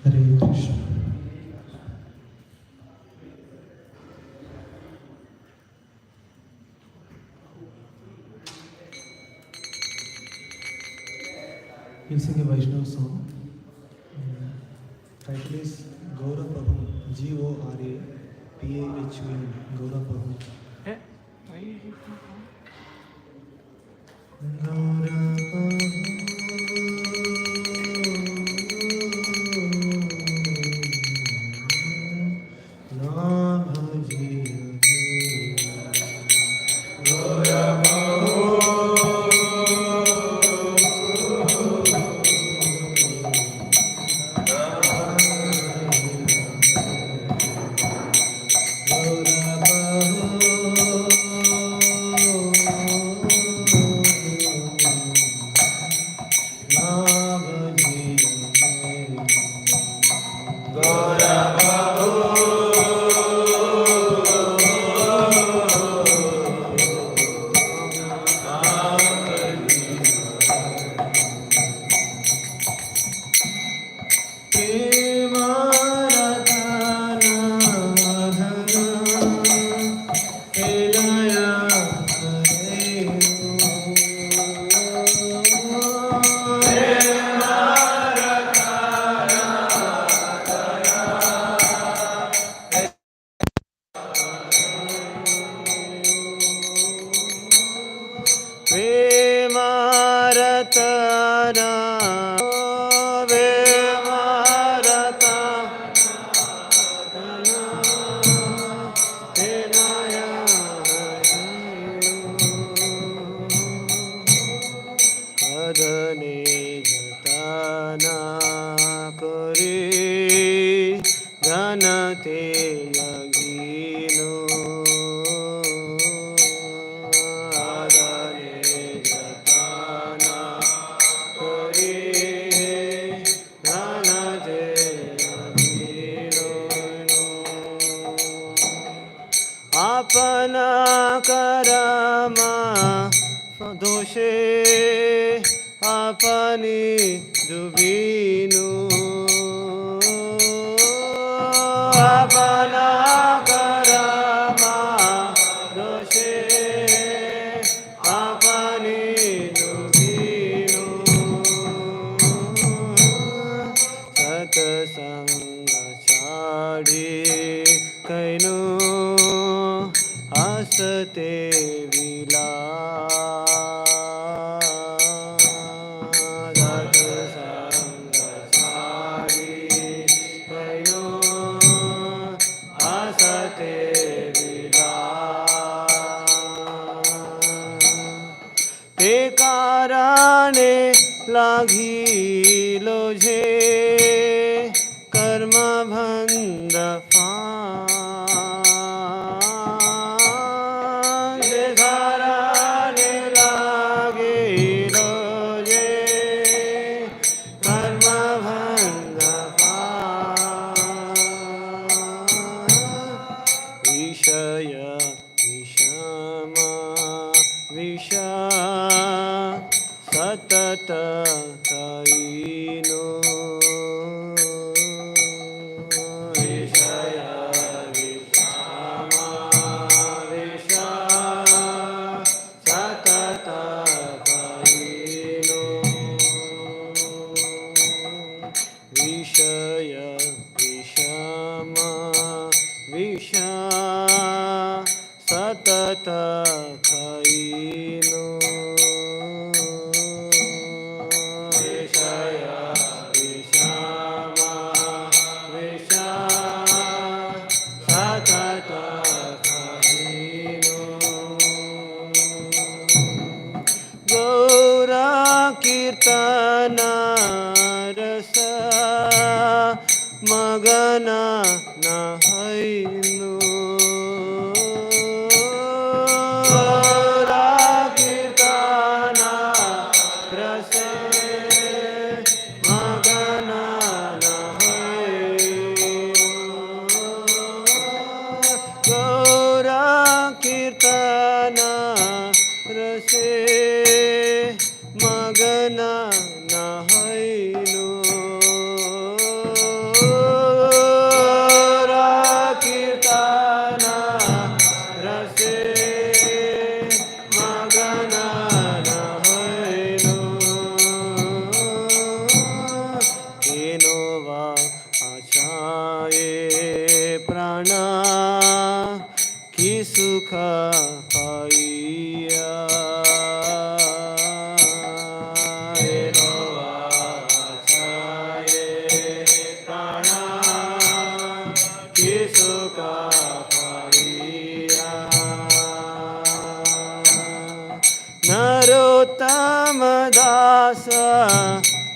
Hare Krishna. We'll sing a Vaishnava song. Title is Gaura Prabhu. G-O-R-A-P-A-H-U-N. Gaura Prabhu. Gaura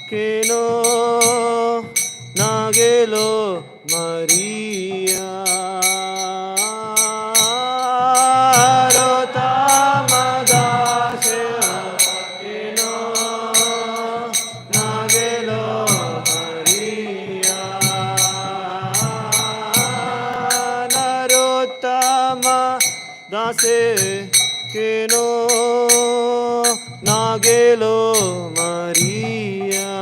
keno nagelo Maria rotamadase keno nagelo Maria narottama dase keno nagelo Maria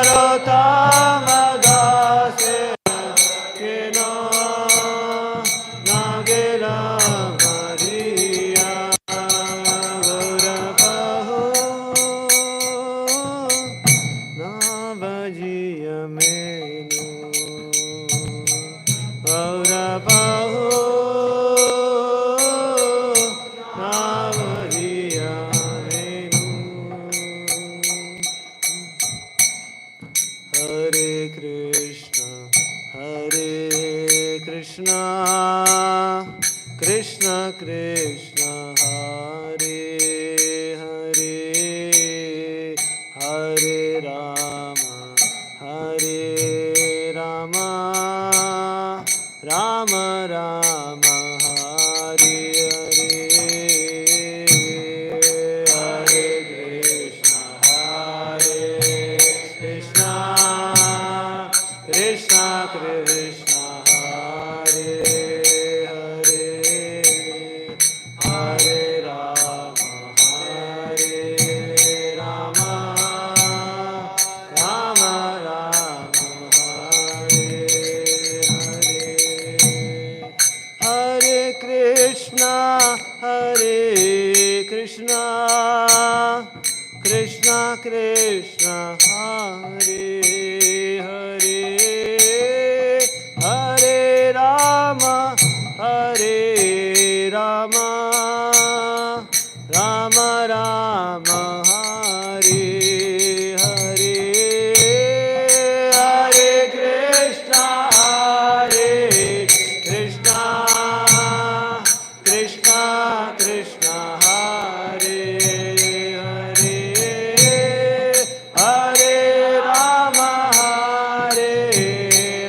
rotamadase keno nagela Maria gorapaho navajiya menu gorapaho navajiya menu Hare Krishna Krishna Krishna Hare Hare Hare Rama Rama Rama Hare Hare Hare Krishna Krishna Krishna Hare Hare Hare Rama Rama Rama Hare Hare Krishna Krishna Krishna Hare Hare Hare Rama Rama Rama Hare Hare Hare Krishna Krishna Krishna Hare Hare Hare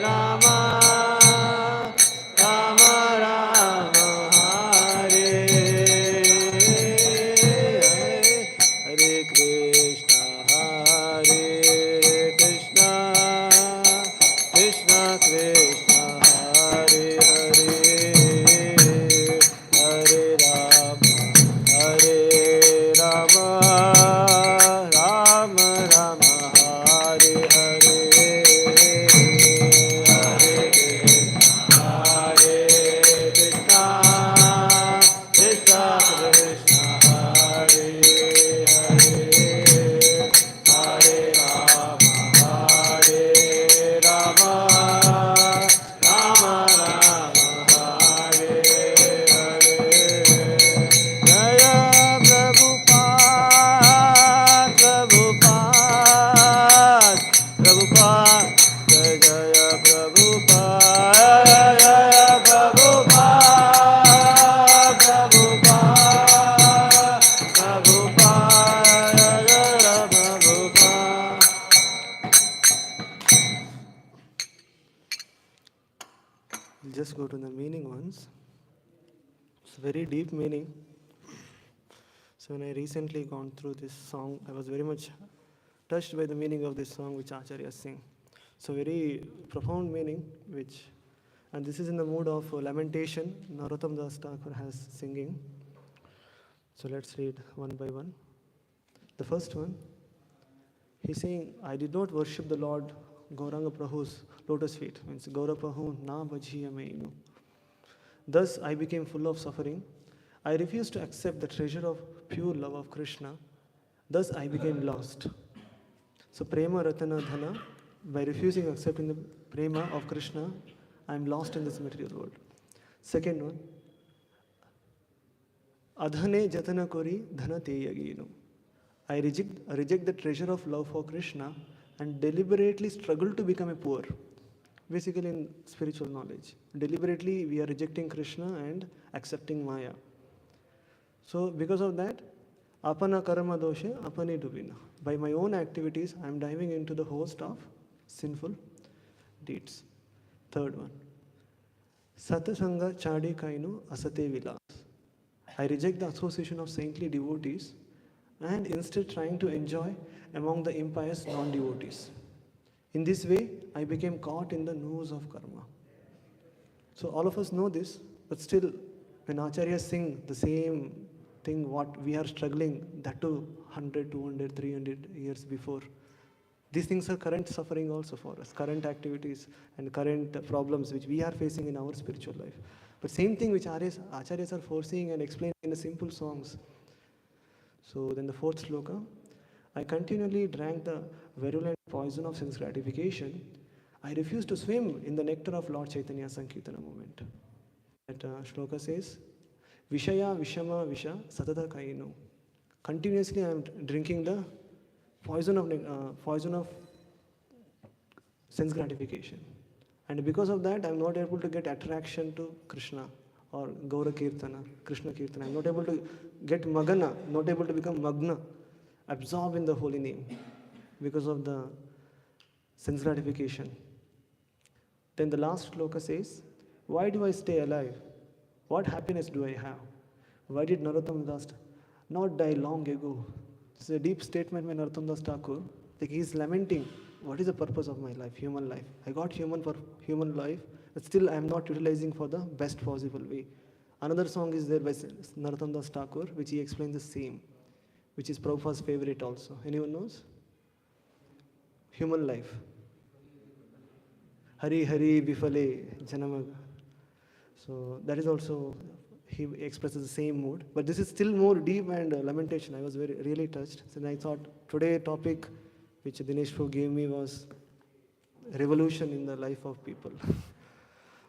Rama Rama Rama Hare Hare Krishna Krishna Krishna Hare Hare Hare Rama Rama Rama Hare Hare Hare Krishna Krishna Hare Hare Hare Rama Rama Hare Hare Jaya Prabhupada Jaya Jaya Prabhupada Jaya Prabhupada Jaya Prabhupada We'll just go to the meaning once. It's a very deep meaning. So when I recently gone through this song, I was very much touched by the meaning of this song which Acharya sing. So very profound meaning, and this is in the mood of lamentation. Narottam Das Thakur has singing. So let's read one by one. The first one, he's saying, I did not worship the Lord Gauranga Prabhu's lotus feet. Means Gaura Prabhu na bhajiya meinu. Thus I became full of suffering. I refused to accept the treasure of pure love of Krishna. Thus I became lost. So prema ratana dhana, by refusing accepting the prema of Krishna, I am lost in this material world. Second one, adhane jatana kori dhana teyaginu. I reject the treasure of love for Krishna and deliberately struggle to become a poor. Basically in spiritual knowledge. Deliberately we are rejecting Krishna and accepting Maya. So because of that, Apana karma doshe apani dubina. By my own activities, I am diving into the host of sinful deeds. Third one. Satasanga chadi kainu asate vilas. I reject the association of saintly devotees and instead trying to enjoy among the impious non-devotees. In this way, I became caught in the noose of karma. So all of us know this, but still, when acharyas sing the same thing what we are struggling, that too 100, 200, 300 years before, these things are current suffering also for us, current activities and current problems which we are facing in our spiritual life. But same thing which acharyas are foreseeing and explaining in the simple songs. So then the fourth sloka, I continually drank the virulent poison of sense gratification. I refused to swim in the nectar of Lord Chaitanya Sankirtana movement. That shloka says, Vishaya Vishama Visha Satata Kainu. Continuously I am drinking the poison of sense gratification. And because of that, I am not able to get attraction to Krishna or Gaura Kirtana, Krishna Kirtana. I am not able to get Magana, not able to become Magna, absorbed in the holy name because of the sense gratification. Then the last shloka says, why do I stay alive? What happiness do I have? Why did Narottam Das not die long ago? It's a deep statement by Narottam Das Thakur. Like he is lamenting, what is the purpose of my life, human life? I got human life, but still I am not utilizing for the best possible way. Another song is there by Narottam Das Thakur, which he explains the same, which is Prabhupada's favorite also. Anyone knows? Human life. Hari Hari Vifale Janama. So that is also, he expresses the same mood. But this is still more deep and lamentation. I was really touched. So I thought today topic which Dinesh Prabhu gave me was revolution in the life of people.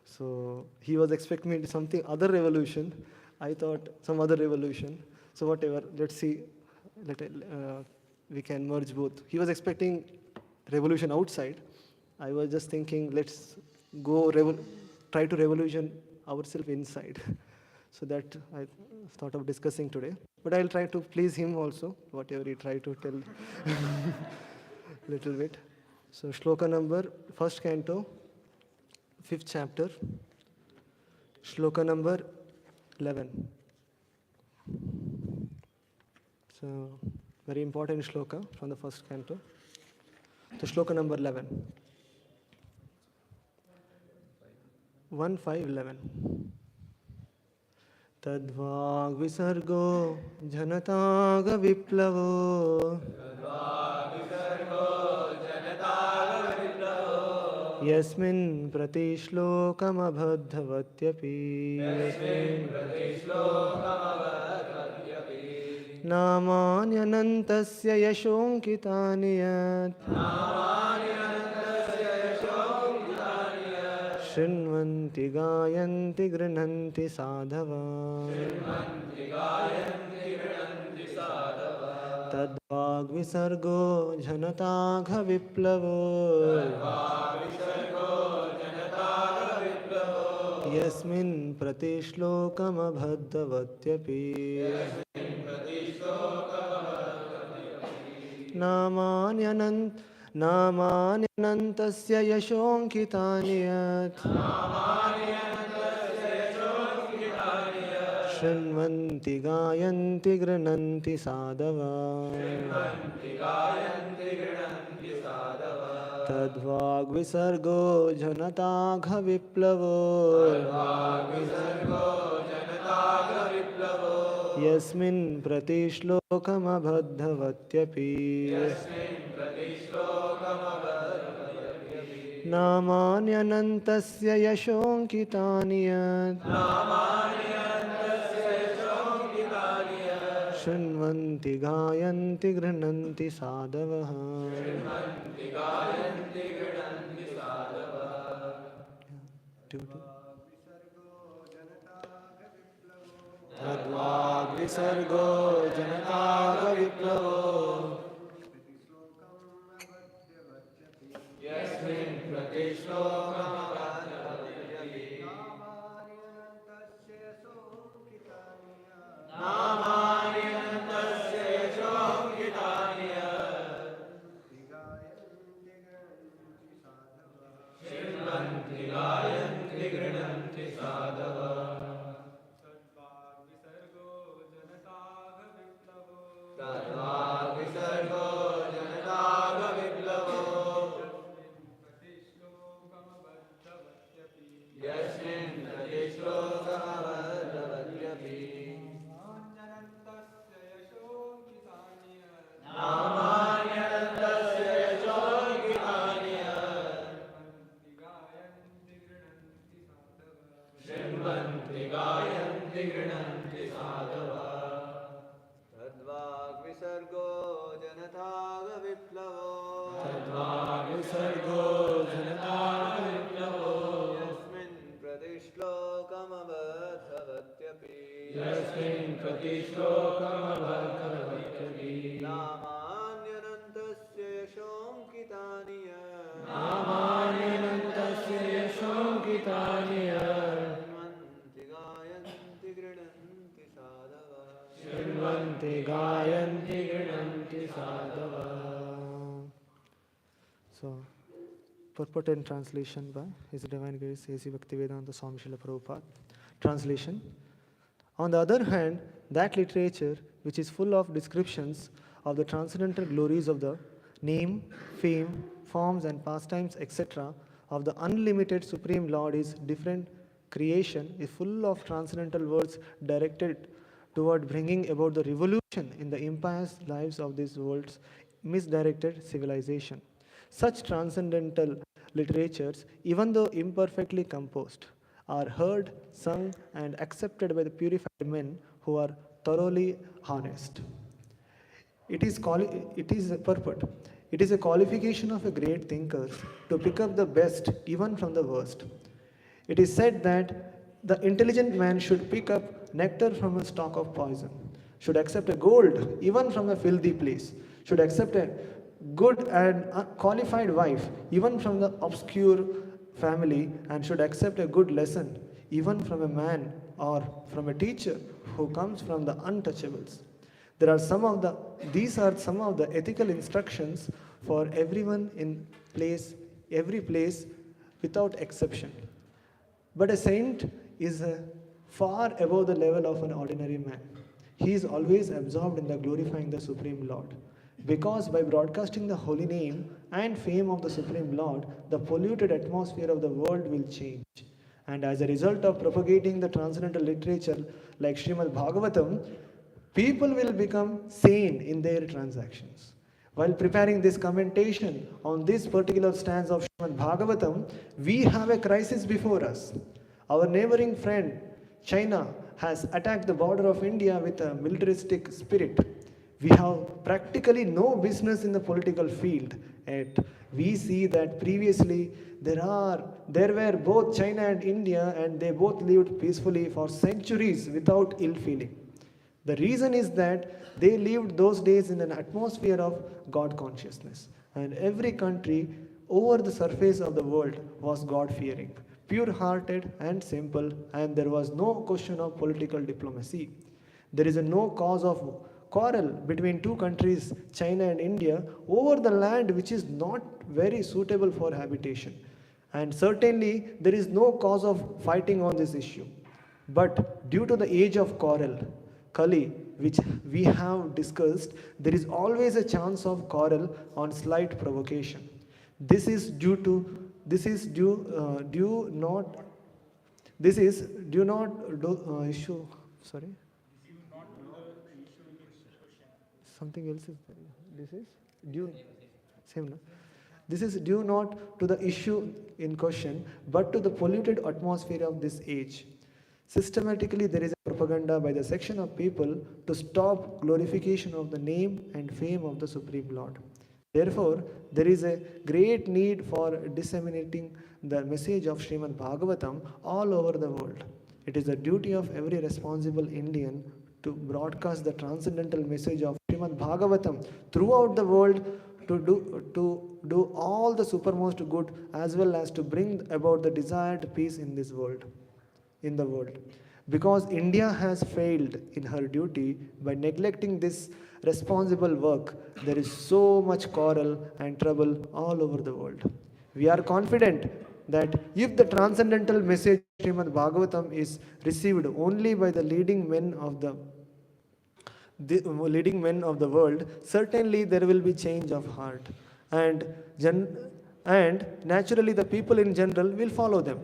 So he was expecting me to something other revolution. I thought some other revolution. So whatever, let's see, we can merge both. He was expecting revolution outside. I was just thinking, let's go try to revolution ourselves inside. So that I thought of discussing today. But I'll try to please him also, whatever he tried to tell little bit. So shloka number, first canto, 5th chapter, shloka number 11. So very important shloka from the first canto. So shloka number 11. 1, 5, 11. Tadvag visargo janataga viplavo Yasmin pratishlokamabhaddhavatyapi Namanyanantasya yashonkitani yat Shrinvanti gayanti grinhanti sadhava Tadvag visargo janatagha viplavo Yasmin pratishlokamabhaddhavatyapi Namanyanantasya yashonkitani yat Shrinvanti gayanti grinhanti sadhava Tadvag visargo janatagha viplavo Yasmin pratishlokamabhaddhavatyapi Namanyanantasya yashonkitani yat Shrinvanti gayanti grinhanti sadhavaha Tadvag visargo janataga viplavo Yasmin pratishlokamabhaddhavatyapi Namanyanantasya तद्वाग्विसर्गो जनतागविप्लवो यस्मिन् प्रतिश्लोकमवद्भवत्यपि नामान्यनन्तस्य यशोगितानि शृण्वन्ति गायन्ति गृह्णन्ति साधवः तद्वाग्विसर्गो जनतागविप्लवो तद्वाग्विसर्गो जनतागविप्लवो यस्मिन् प्रतिश्लोकमवद्भवत्यपि यस्मिन् प्रतिश्लोकमवद्भवत्यपि नामान्यनन्तस्य यशोऽङ्कितानि नामान्यनन्तस्य यशोऽङ्कितानि शृण्वन्ति गायन्ति गृह्णन्ति साधवः शृण्वन्ति गायन्ति गृह्णन्ति साधवः. So, purport and translation by His Divine Grace A.C. Bhaktivedanta Swami Srila Prabhupada. Translation. On the other hand, that literature which is full of descriptions of the transcendental glories of the name, fame, forms and pastimes, etc., of the unlimited Supreme Lord is different creation, is full of transcendental words directed toward bringing about the revolution in the impious lives of this world's misdirected civilization. Such transcendental literatures, even though imperfectly composed, are heard, sung, and accepted by the purified men who are thoroughly honest. It is a purport. It is a qualification of a great thinker to pick up the best even from the worst. It is said that the intelligent man should pick up nectar from a stalk of poison, should accept a gold even from a filthy place, should accept a good and qualified wife even from the obscure family, and should accept a good lesson even from a man or from a teacher who comes from the untouchables. These are some of the ethical instructions for everyone in every place without exception. But a saint is far above the level of an ordinary man. He is always absorbed in the glorifying the Supreme Lord. Because by broadcasting the holy name and fame of the Supreme Lord, the polluted atmosphere of the world will change. And as a result of propagating the transcendental literature like Srimad Bhagavatam, people will become sane in their transactions. While preparing this commentation on this particular stanza of Srimad Bhagavatam, we have a crisis before us. Our neighboring friend, China, has attacked the border of India with a militaristic spirit. We have practically no business in the political field, yet we see that previously there were both China and India, and they both lived peacefully for centuries without ill feeling. The reason is that they lived those days in an atmosphere of God consciousness, and every country over the surface of the world was God-fearing, pure-hearted and simple, and there was no question of political diplomacy. There is no cause of quarrel between two countries, China and India, over the land which is not very suitable for habitation. And certainly there is no cause of fighting on this issue. But due to the age of quarrel, Kali, which we have discussed, there is always a chance of quarrel on slight provocation. This is due not issue. Sorry. Something else is there. This is due. Same, no? This is due not to the issue in question, but to the polluted atmosphere of this age. Systematically, there is a propaganda by the section of people to stop glorification of the name and fame of the Supreme Lord. Therefore, there is a great need for disseminating the message of Srimad Bhagavatam all over the world. It is the duty of every responsible Indian to broadcast the transcendental message of Srimad Bhagavatam throughout the world, to do all the supermost good, as well as to bring about the desired peace in the world. Because India has failed in her duty by neglecting this responsible work, there is so much quarrel and trouble all over the world. We are confident that if the transcendental message of Srimad Bhagavatam is received only by the leading men of the the leading men of the world, certainly there will be change of heart. And, and naturally, the people in general will follow them.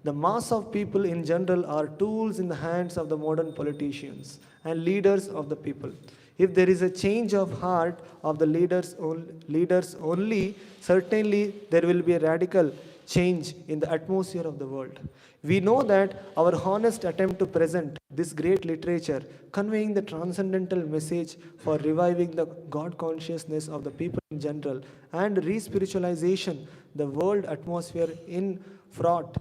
The mass of people in general are tools in the hands of the modern politicians and leaders of the people. If there is a change of heart of the leaders only, certainly there will be a radical change in the atmosphere of the world. We know that our honest attempt to present this great literature, conveying the transcendental message for reviving the God consciousness of the people in general and re-spiritualization, the world atmosphere fraught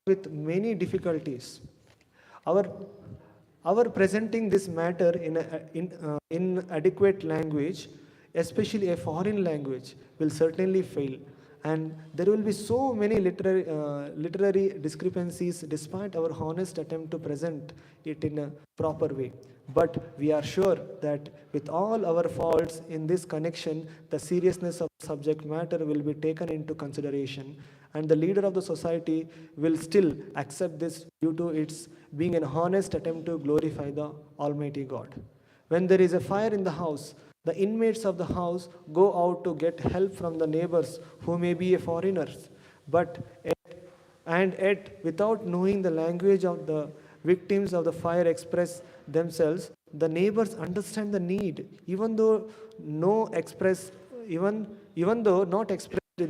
with many difficulties. Our, our presenting this matter in adequate language, especially a foreign language, will certainly fail. And there will be so many literary discrepancies despite our honest attempt to present it in a proper way. But we are sure that with all our faults in this connection, the seriousness of subject matter will be taken into consideration, and the leader of the society will still accept this due to its being an honest attempt to glorify the Almighty God. When there is a fire in the house, the inmates of the house go out to get help from the neighbors who may be foreigners, and yet, without knowing the language of the victims of the fire express themselves, the neighbors understand the need, even though not expressed in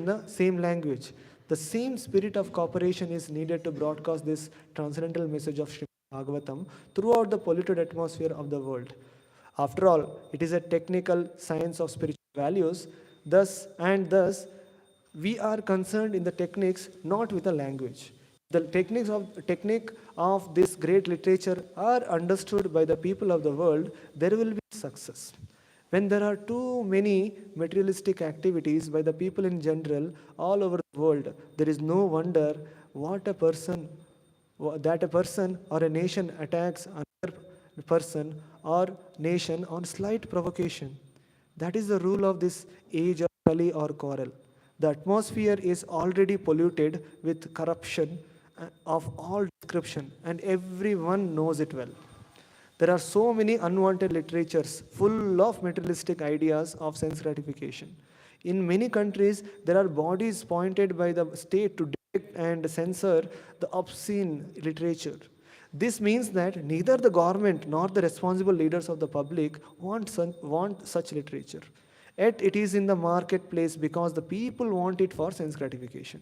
the same language. The same spirit of cooperation is needed to broadcast this transcendental message of Srimad Bhagavatam throughout the polluted atmosphere of the world. After all, it is a technical science of spiritual values. Thus, we are concerned in the techniques, not with the language. The technique of this great literature are understood by the people of the world, there will be success. When there are too many materialistic activities by the people in general all over the world, there is no wonder that a person or a nation attacks another person or nation on slight provocation. That is the rule of this age of Kali or quarrel. The atmosphere is already polluted with corruption of all description, and everyone knows it well. There are so many unwanted literatures full of materialistic ideas of sense gratification. In many countries, there are bodies appointed by the state to detect and censor the obscene literature. This means that neither the government nor the responsible leaders of the public want such literature. Yet it is in the marketplace because the people want it for sense gratification.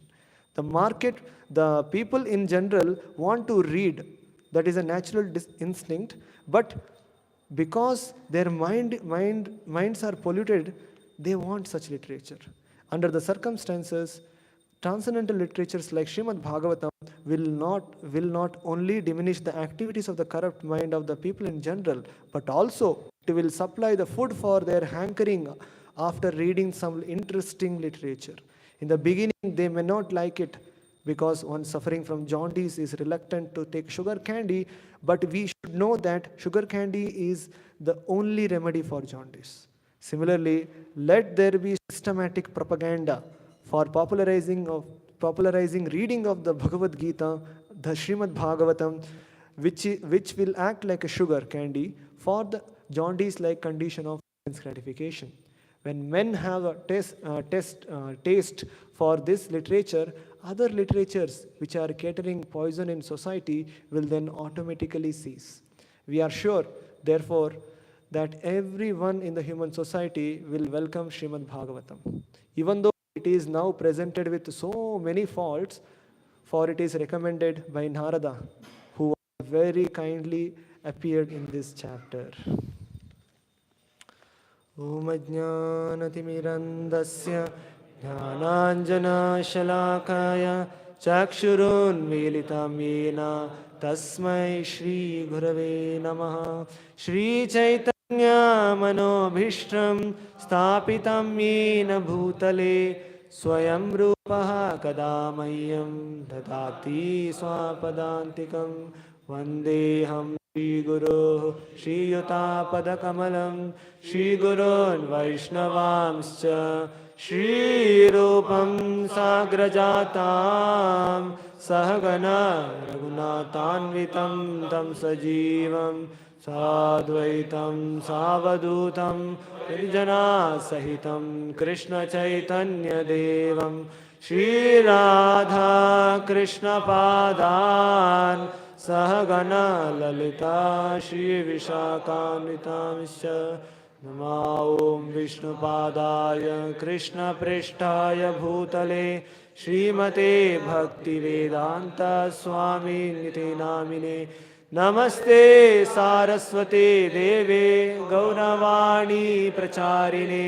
The people in general want to read. That is a natural instinct, but because their minds are polluted, they want such literature. Under the circumstances, transcendental literatures like Srimad Bhagavatam will not only diminish the activities of the corrupt mind of the people in general, but also it will supply the food for their hankering after reading some interesting literature. In the beginning, they may not like it because one suffering from jaundice is reluctant to take sugar candy, but we should know that sugar candy is the only remedy for jaundice. Similarly, let there be systematic propaganda for popularizing reading of the Bhagavad Gita, the Srimad Bhagavatam, which will act like a sugar candy for the jaundice-like condition of sense gratification. When men have a taste for this literature, other literatures which are catering poison in society will then automatically cease. We are sure, therefore, that everyone in the human society will welcome Srimad Bhagavatam. Even though it is now presented with so many faults, for it is recommended by Narada, who very kindly appeared in this chapter. Om Ajnanatimirandasya Jnananjana Shalakaya Chakshurunmilitam Yena Tasmai Shri Gurave Namaha. Shri Chaitanya Manobhishtam Stapitam Yena Bhutale Swayam Rupaha Kadamayyam Dadati Swapadantikam Vandeham Shri Guru Shri Yuta Padakamalam Shri Gurun Vaishnavamscha Shri Rupam Sagrajatam Sahagana Raghunatanvitam Tam Sajivam साद्वैतं सावधूतं निर्जनासहितं कृष्णचैतन्यदेवं Shri Radha कृष्णपादान् सहगना Lalita श्रीविशाखान्वितांश्च नमो ॐ विष्णुपादाय कृष्णपृष्ठाय भूतले श्रीमते भक्तिवेदान्त स्वामिनिति नामिने नमस्ते सारस्वते देवे गौरवाणी प्रचारिणे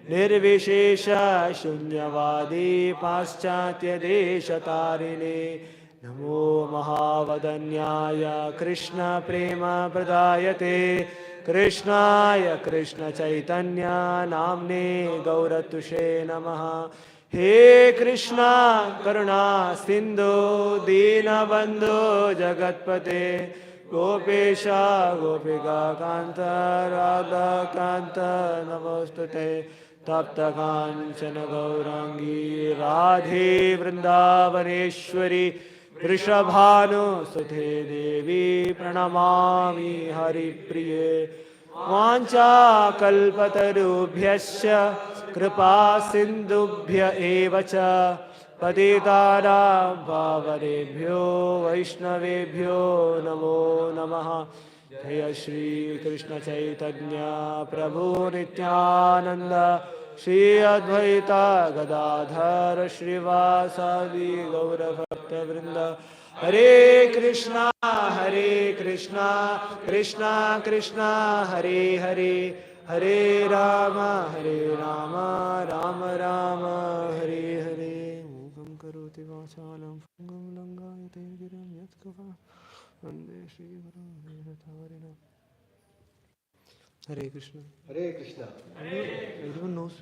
निर्विशेष शून्यवादी पाश्चात्यदेशतारिणे नमो महावदन्याय कृष्णप्रेमप्रदायते कृष्णाय कृष्णचैतन्य नाम्ने गौरतुषे नमः हे कृष्णा करुणा सिन्धु दीनबन्धो जगत्पते गोपेशा गोपिका कान्त राधाकान्त नमोस्तुते तप्तकाञ्चन गौराङ्गी राधे वृन्दावनेश्वरी वृषभानुसुते देवी प्रणमामि हरिप्रिये वाञ्छाकल्पतरुभ्यश्च कृपा सिन्धुभ्य एव च पतितानां पावनेभ्यो वैष्णवेभ्यो नमो नमः जय श्री कृष्ण चैतन्य प्रभु नित्यानंद श्री अद्वैता गदाधर श्रीवासादि गौरभक्तवृंद हरे कृष्णा कृष्णा कृष्णा हरे हरे हरे राम राम राम हरे हरे मूकं करोति वाचालं पङ्गुं लङ्घयते गिरिं यत्कृपा वन्दे श्रीगुरुं वीरधारिणम् Hare Krishna. Hare Krishna. Everyone knows.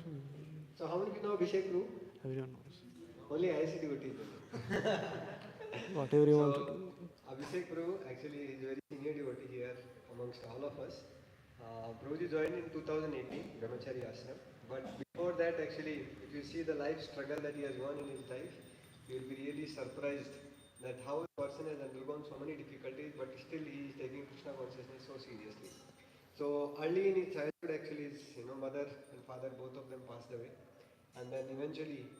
So how many people know Abhishek Prabhu? Everyone knows. Only IC devotees. Whatever you want to do. Abhishek Prabhu actually is a very senior devotee here amongst all of us. Prabhuji joined in 2018, Brahmachari Ashram. But before that, actually, if you see the life struggle that he has gone in his life, you will be really surprised that how a person has undergone so many difficulties, but still he is taking Krishna consciousness so seriously. So early in his childhood, actually, his mother and father, both of them passed away. And then eventually,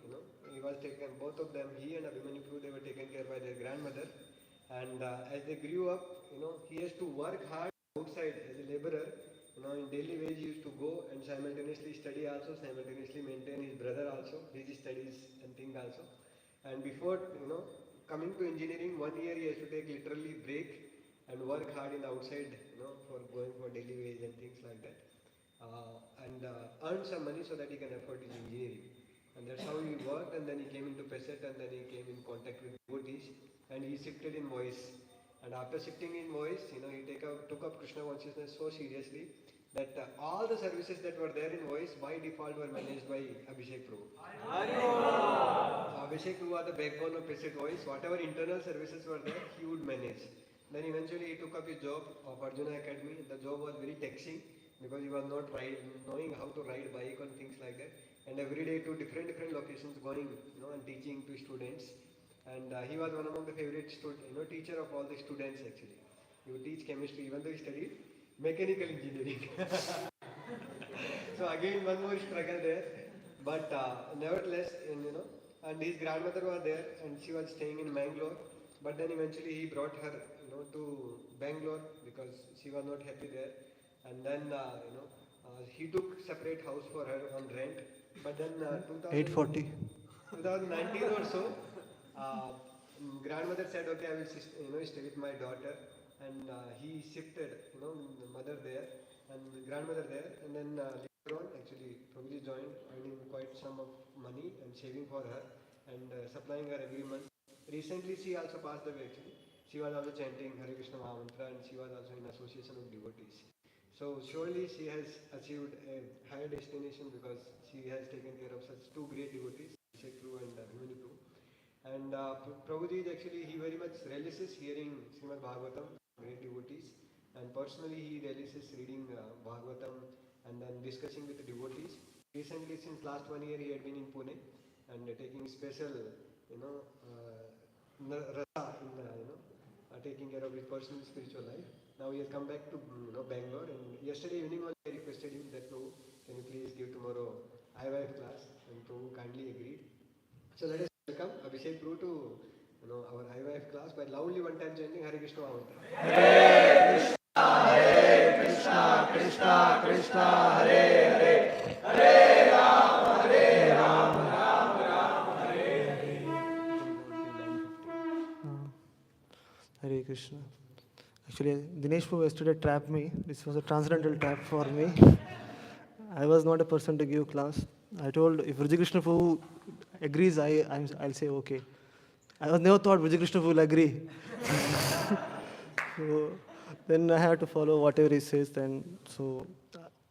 he was taken, both of them, he and Abhimanyu Prabhu, they were taken care by their grandmother. And as they grew up, he has to work hard outside as a laborer. In daily wage, he used to go and simultaneously study also, simultaneously maintain his brother also, his studies and things also. And before, coming to engineering, 1 year he has to take literally break and work hard in the outside, for going for daily wage and things like that. And earn some money so that he can afford his engineering. And that's how he worked, and then he came into Peset, and then he came in contact with devotees, and he shifted in voice. And after shifting in voice, he took up Krishna consciousness so seriously that all the services that were there in voice by default were managed by Abhishek Prabhu. Abhishek Prabhu was the backbone of Peset voice. Whatever internal services were there, he would manage. Then eventually he took up his job of Arjuna Academy. The job was very taxing because he was not knowing how to ride bike and things like that. And every day to different locations going, and teaching to students. And he was one among the favorite teacher of all the students actually. He would teach chemistry even though he studied mechanical engineering. So again one more struggle there. But nevertheless, and his grandmother was there and she was staying in Bangalore. But then eventually he brought her, to Bangalore because she was not happy there. And then, he took separate house for her on rent. But then 840. 2019 or so, grandmother said, okay, I will stay with my daughter. And he shifted, the mother there and the grandmother there. And then later on, actually, Prabhuji joined, earning quite some of money and saving for her and supplying her every month. Recently, she also passed away actually. She was also chanting Hare Krishna Mahamantra and she was also in association of devotees. So surely she has achieved a higher destination because she has taken care of such two great devotees, Abhishek Prabhu and Abhimanyu Prabhu. And Prabhuji is actually, he very much relishes hearing Srimad Bhagavatam, great devotees. And personally he relishes reading Bhagavatam and then discussing with the devotees. Recently, since last 1 year, he had been in Pune and taking special, rasa in, taking care of his personal spiritual life. Now he has come back to Bangalore, and yesterday evening only I requested him that Prabhu, can you please give tomorrow IYF class, and Prabhu kindly agreed. So let us welcome Abhishek Prabhu to our IYF class by loudly one time chanting Hare Krishna Mahamantra. Hare Krishna. Actually, Dinesh Prabhu yesterday trapped me. This was a transcendental trap for me. I was not a person to give class. I told if Vijay Krishna Prabhu agrees, I'll say okay. I was never thought Vijay Krishna Prabhu will agree. So then I had to follow whatever he says. Then so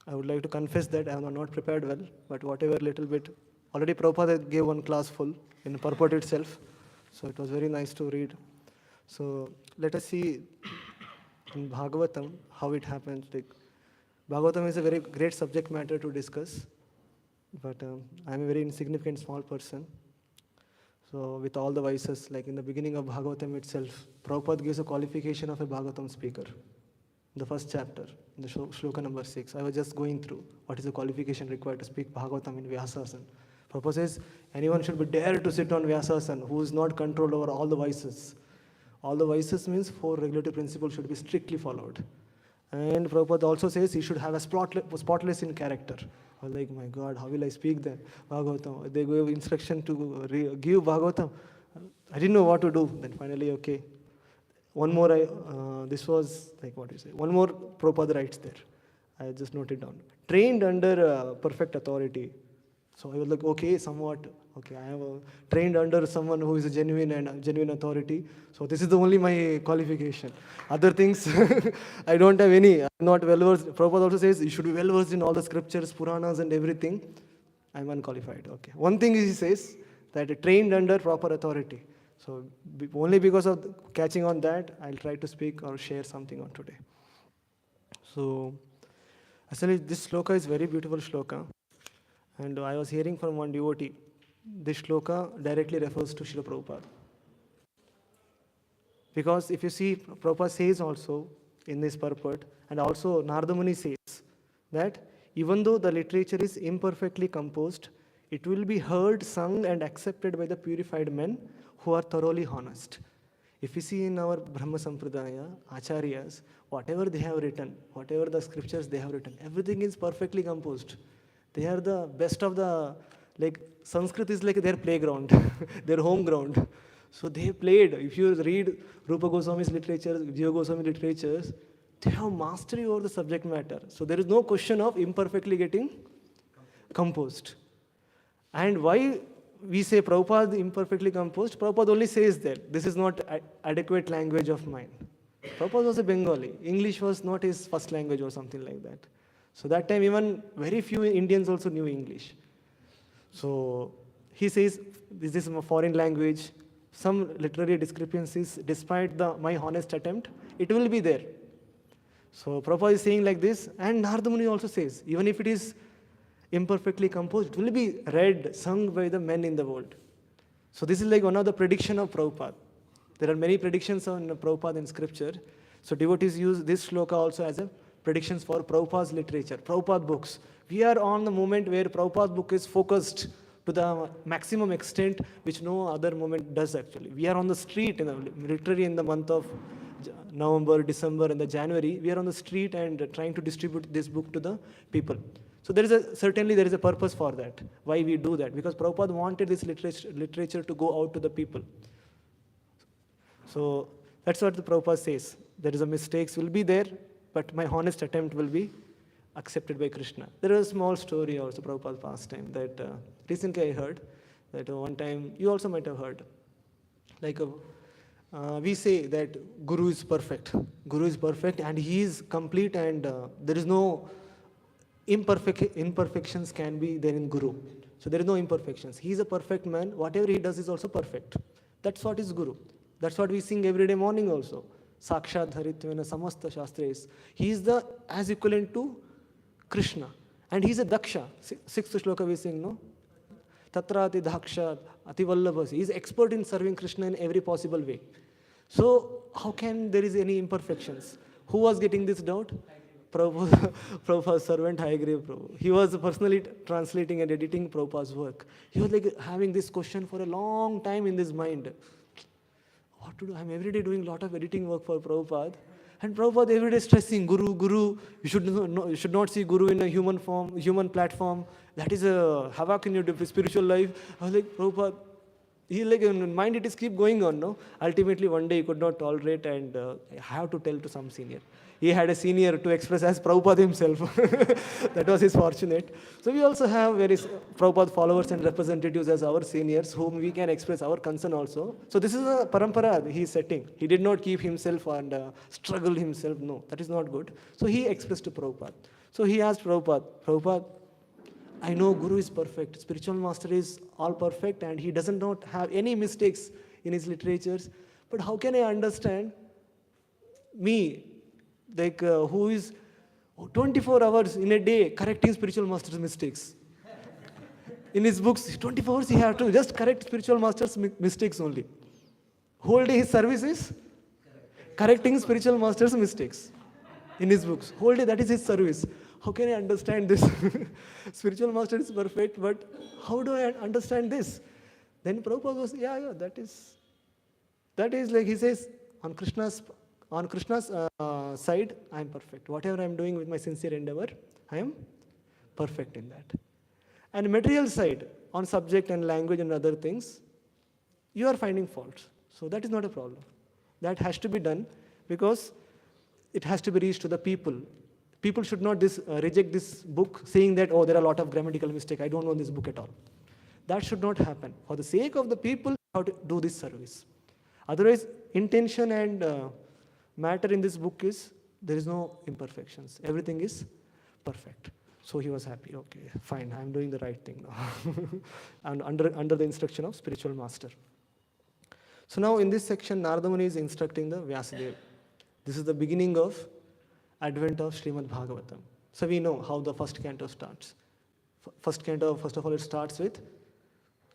I would like to confess that I am not prepared well, but whatever little bit. Already Prabhupada gave one class full in purport itself, so it was very nice to read. So let us see in Bhagavatam how it happens. Like Bhagavatam is a very great subject matter to discuss, but I am a very insignificant small person. So with all the vices, like in the beginning of Bhagavatam itself, Prabhupada gives a qualification of a Bhagavatam speaker. The first chapter, in the shloka number 6, I was just going through what is the qualification required to speak Bhagavatam in Vyasasana. Prabhupada says anyone should be dare to sit on Vyasasana who is not controlled over all the vices. All the vices means 4 regulative principles should be strictly followed. And Prabhupada also says he should have a spotless in character. I was like, my God, how will I speak then? Bhagavatam. They gave instruction to give Bhagavatam. I didn't know what to do. Then finally, okay. One more, this was like what you say. One more Prabhupada writes there. I just noted down. Trained under perfect authority. So I was like, okay, somewhat. Okay, I am trained under someone who is a genuine authority. So this is the only my qualification. Other things, I don't have any. I'm not well versed. Prabhupada also says you should be well versed in all the scriptures, Puranas and everything. I'm unqualified. Okay. One thing he says that trained under proper authority. So only because of catching on that, I'll try to speak or share something on today. So actually this shloka is very beautiful shloka. And I was hearing from one devotee, this shloka directly refers to Srila Prabhupada. Because if you see, Prabhupada says also in this purport, and also Narada Muni says that even though the literature is imperfectly composed, it will be heard, sung and accepted by the purified men who are thoroughly honest. If you see in our Brahma Sampradaya, Acharyas, whatever they have written, whatever the scriptures they have written, everything is perfectly composed. They are the best of the, like Sanskrit is like their playground, their home ground. So they played. If you read Rupa Goswami's literature, Jiva Goswami literatures, they have mastery over the subject matter. So there is no question of imperfectly getting composed. And why we say Prabhupada imperfectly composed? Prabhupada only says that this is not adequate language of mine. Prabhupada was a Bengali. English was not his first language or something like that. So that time even very few Indians also knew English. So he says this is a foreign language. Some literary discrepancies, despite my honest attempt, it will be there. So Prabhupada is saying like this, and Narada Muni also says, even if it is imperfectly composed, it will be read, sung by the men in the world. So this is like one of the prediction of Prabhupada. There are many predictions on Prabhupada in scripture. So devotees use this shloka also as a predictions for Prabhupada's literature, Prabhupada books. We are on the moment where Prabhupada book is focused to the maximum extent which no other moment does actually. We are on the street, literally in the month of November, December and the January, we are on the street and trying to distribute this book to the people. So certainly there is a purpose for that. Why we do that? Because Prabhupada wanted this literature to go out to the people. So that's what the Prabhupada says. There is a mistakes will be there, but my honest attempt will be accepted by Krishna. There is a small story also, Prabhupada past time, that recently I heard, that one time, you also might have heard, like we say that Guru is perfect. Guru is perfect and he is complete and there is no imperfections can be there in Guru. So there is no imperfections. He is a perfect man. Whatever he does is also perfect. That's what is Guru. That's what we sing every day morning also. Sakshat Dharitvena Samasta Shastras. He is as equivalent to Krishna. And he is a Daksha. Sixth shloka we sing, no? Tatrati Daksha Ati Vallabhasi. He is expert in serving Krishna in every possible way. So how can there is any imperfections? Who was getting this doubt? Prabhu, Prabhupada's servant, Hayagriva Prabhu. He was personally translating and editing Prabhupada's work. He was like having this question for a long time in his mind. What to do? I'm every day doing a lot of editing work for Prabhupada. And Prabhupada every day stressing, Guru, Guru, you should not see Guru in a human form, human platform. That is a havoc in your spiritual life. I was like, Prabhupada, he like in mind it is keep going on, no? Ultimately one day he could not tolerate and I have to tell to some senior. He had a senior to express as Prabhupada himself. That was his fortunate. So we also have various Prabhupada followers and representatives as our seniors whom we can express our concern also. So this is a parampara he is setting. He did not keep himself and struggle himself. No, that is not good. So he expressed to Prabhupada. So he asked Prabhupada, Prabhupada, I know Guru is perfect, spiritual master is all perfect and he does not have any mistakes in his literatures. But how can I understand me, like who is 24 hours in a day correcting spiritual master's mistakes? In his books, 24 hours he has to just correct spiritual master's mistakes only. Whole day his service is correcting spiritual master's mistakes. In his books, whole day that is his service. How can I understand this? Spiritual master is perfect, but how do I understand this? Then Prabhupada goes, yeah, that is like he says, on Krishna's side, I am perfect. Whatever I am doing with my sincere endeavor, I am perfect in that. And material side, on subject and language and other things, you are finding faults. So that is not a problem. That has to be done because it has to be reached to the people. People should not reject this book saying that, oh, there are a lot of grammatical mistakes, I don't want this book at all. That should not happen. For the sake of the people, how to do this service. Otherwise, intention and matter in this book is, there is no imperfections. Everything is perfect. So he was happy. Okay, fine, I'm doing the right thing now. And under the instruction of spiritual master. So now in this section, Narada Muni is instructing the Vyasadeva. This is the beginning of advent of Srimad Bhagavatam. So we know how the first canto starts. First canto, first of all, it starts with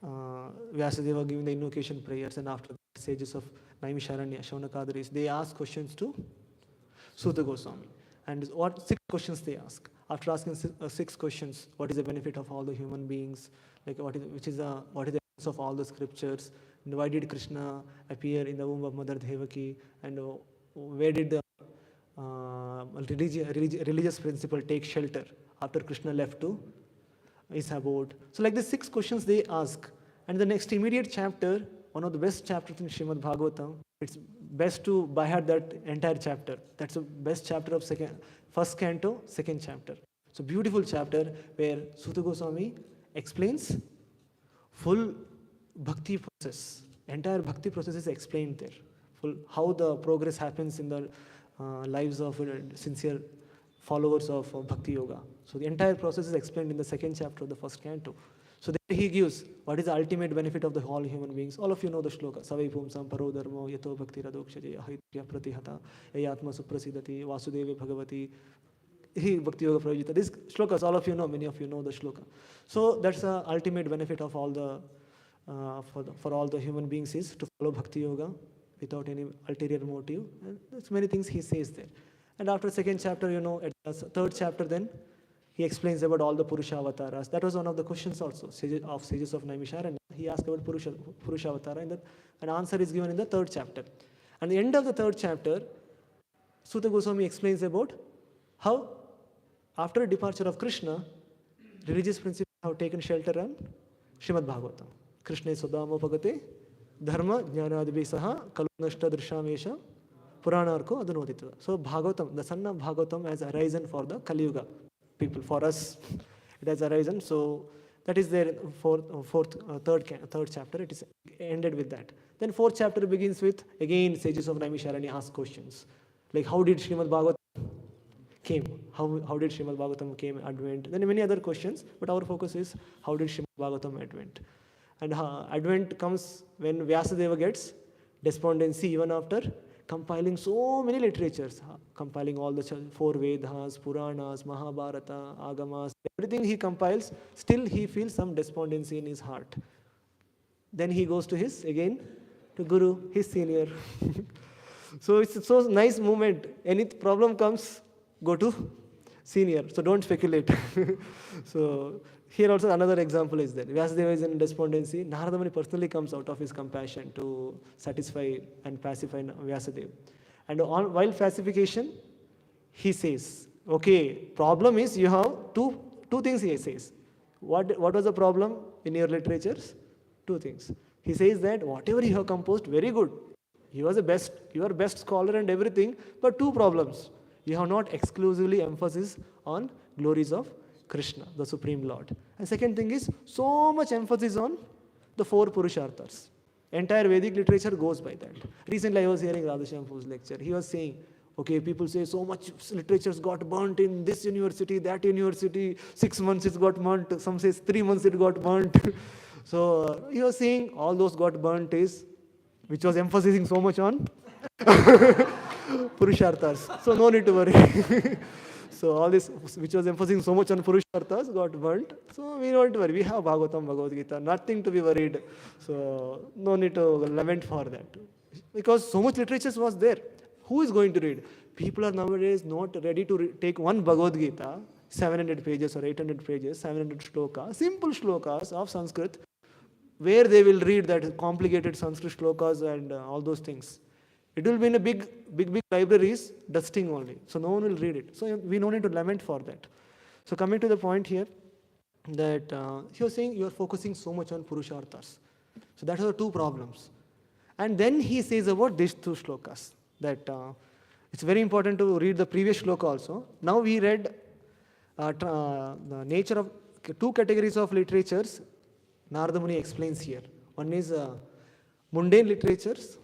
Vyasadeva giving the invocation prayers, and after the sages of Naimisharanya, Shaunakadaris, they ask questions to Suta Goswami. And what 6 questions they ask? After asking 6 questions, what is the benefit of all the human beings? Like what is the essence of all the scriptures? And why did Krishna appear in the womb of Mother Devaki? And where did the religious principle take shelter after Krishna left to his abode? So like the 6 questions they ask. And the next immediate chapter, one of the best chapters in Srimad Bhagavatam, it's best to by heart that entire chapter. That's the best chapter of first canto, second chapter. So beautiful chapter where Suta Goswami explains full bhakti process. Entire bhakti process is explained there. Full how the progress happens in the lives of sincere followers of Bhakti Yoga. So the entire process is explained in the second chapter of the first canto. So there he gives what is the ultimate benefit of the all human beings. All of you know the shloka. Savai pumsam paro dharmo yato bhakti radokshaje ahitya pratihata ayatma suprasidati vasudeve bhagavati hi bhakti yoga pravijita. These shlokas, all of you know, many of you know the shloka. So that's the ultimate benefit of all the for all the human beings is to follow Bhakti Yoga without any ulterior motive. And there's many things he says there. And after second chapter, you know, at the third chapter then, he explains about all the Purusha avatars. That was one of the questions also of sages of Naimisharanya. He asked about Purusha avatar, and an answer is given in the third chapter. And the end of the third chapter, Suta Goswami explains about how after departure of Krishna, religious principles have taken shelter on Srimad Bhagavatam. Krishna Sodamopagate Dharma Jnanadibhi Saha Kalunashta Drishamesha Puranarko Adunodita. So Bhagavatam, the son of Bhagavatam has arisen for the Kali Yuga people. For us, it has arisen. So that is there third chapter. It is ended with that. Then fourth chapter begins with, again, sages of Naimisharanya ask questions. Like how did Srimad Bhagavatam came? How did Srimad Bhagavatam came, advent? Then many other questions, but our focus is how did Srimad Bhagavatam advent? And advent comes when Vyasadeva gets despondency even after compiling so many literatures, compiling all the 4 Vedas, Puranas, Mahabharata, Agamas, everything he compiles, still he feels some despondency in his heart. Then he goes to to Guru, his senior. So it's so nice movement. Any problem comes, go to senior. So don't speculate. So here also another example is that Vyasadeva is in despondency. Narada Muni personally comes out of his compassion to satisfy and pacify Vyasadeva. And while pacification, he says, okay, problem is you have two things he says. What was the problem in your literatures? Two things. He says that whatever you have composed, very good. You are best scholar and everything, but two problems. You have not exclusively emphasis on glories of Krishna, the Supreme Lord. And second thing is, so much emphasis on the four Purusharthas. Entire Vedic literature goes by that. Recently I was hearing Radhashyampu's lecture. He was saying, okay, people say so much literatures got burnt in this university, that university, 6 months it got burnt, some says 3 months it got burnt. So he was saying all those got burnt is, which was emphasizing so much on Purusharthas. So no need to worry. So all this, which was emphasizing so much on Purusharthas, got burnt. So we don't worry. We have Bhagavatam, Bhagavad Gita, nothing to be worried. So no need to lament for that. Because so much literature was there. Who is going to read? People are nowadays not ready to take one Bhagavad Gita, 700 pages or 800 pages, 700 shlokas, simple shlokas of Sanskrit, where they will read that complicated Sanskrit shlokas and all those things. It will be in a big libraries, dusting only. So no one will read it. So we no need to lament for that. So coming to the point here, that he was saying you are focusing so much on Purusharthas. So that are the two problems. And then he says about these two shlokas, that it's very important to read the previous shloka also. Now we read the nature of two categories of literatures. Narada Muni explains here. One is mundane literatures.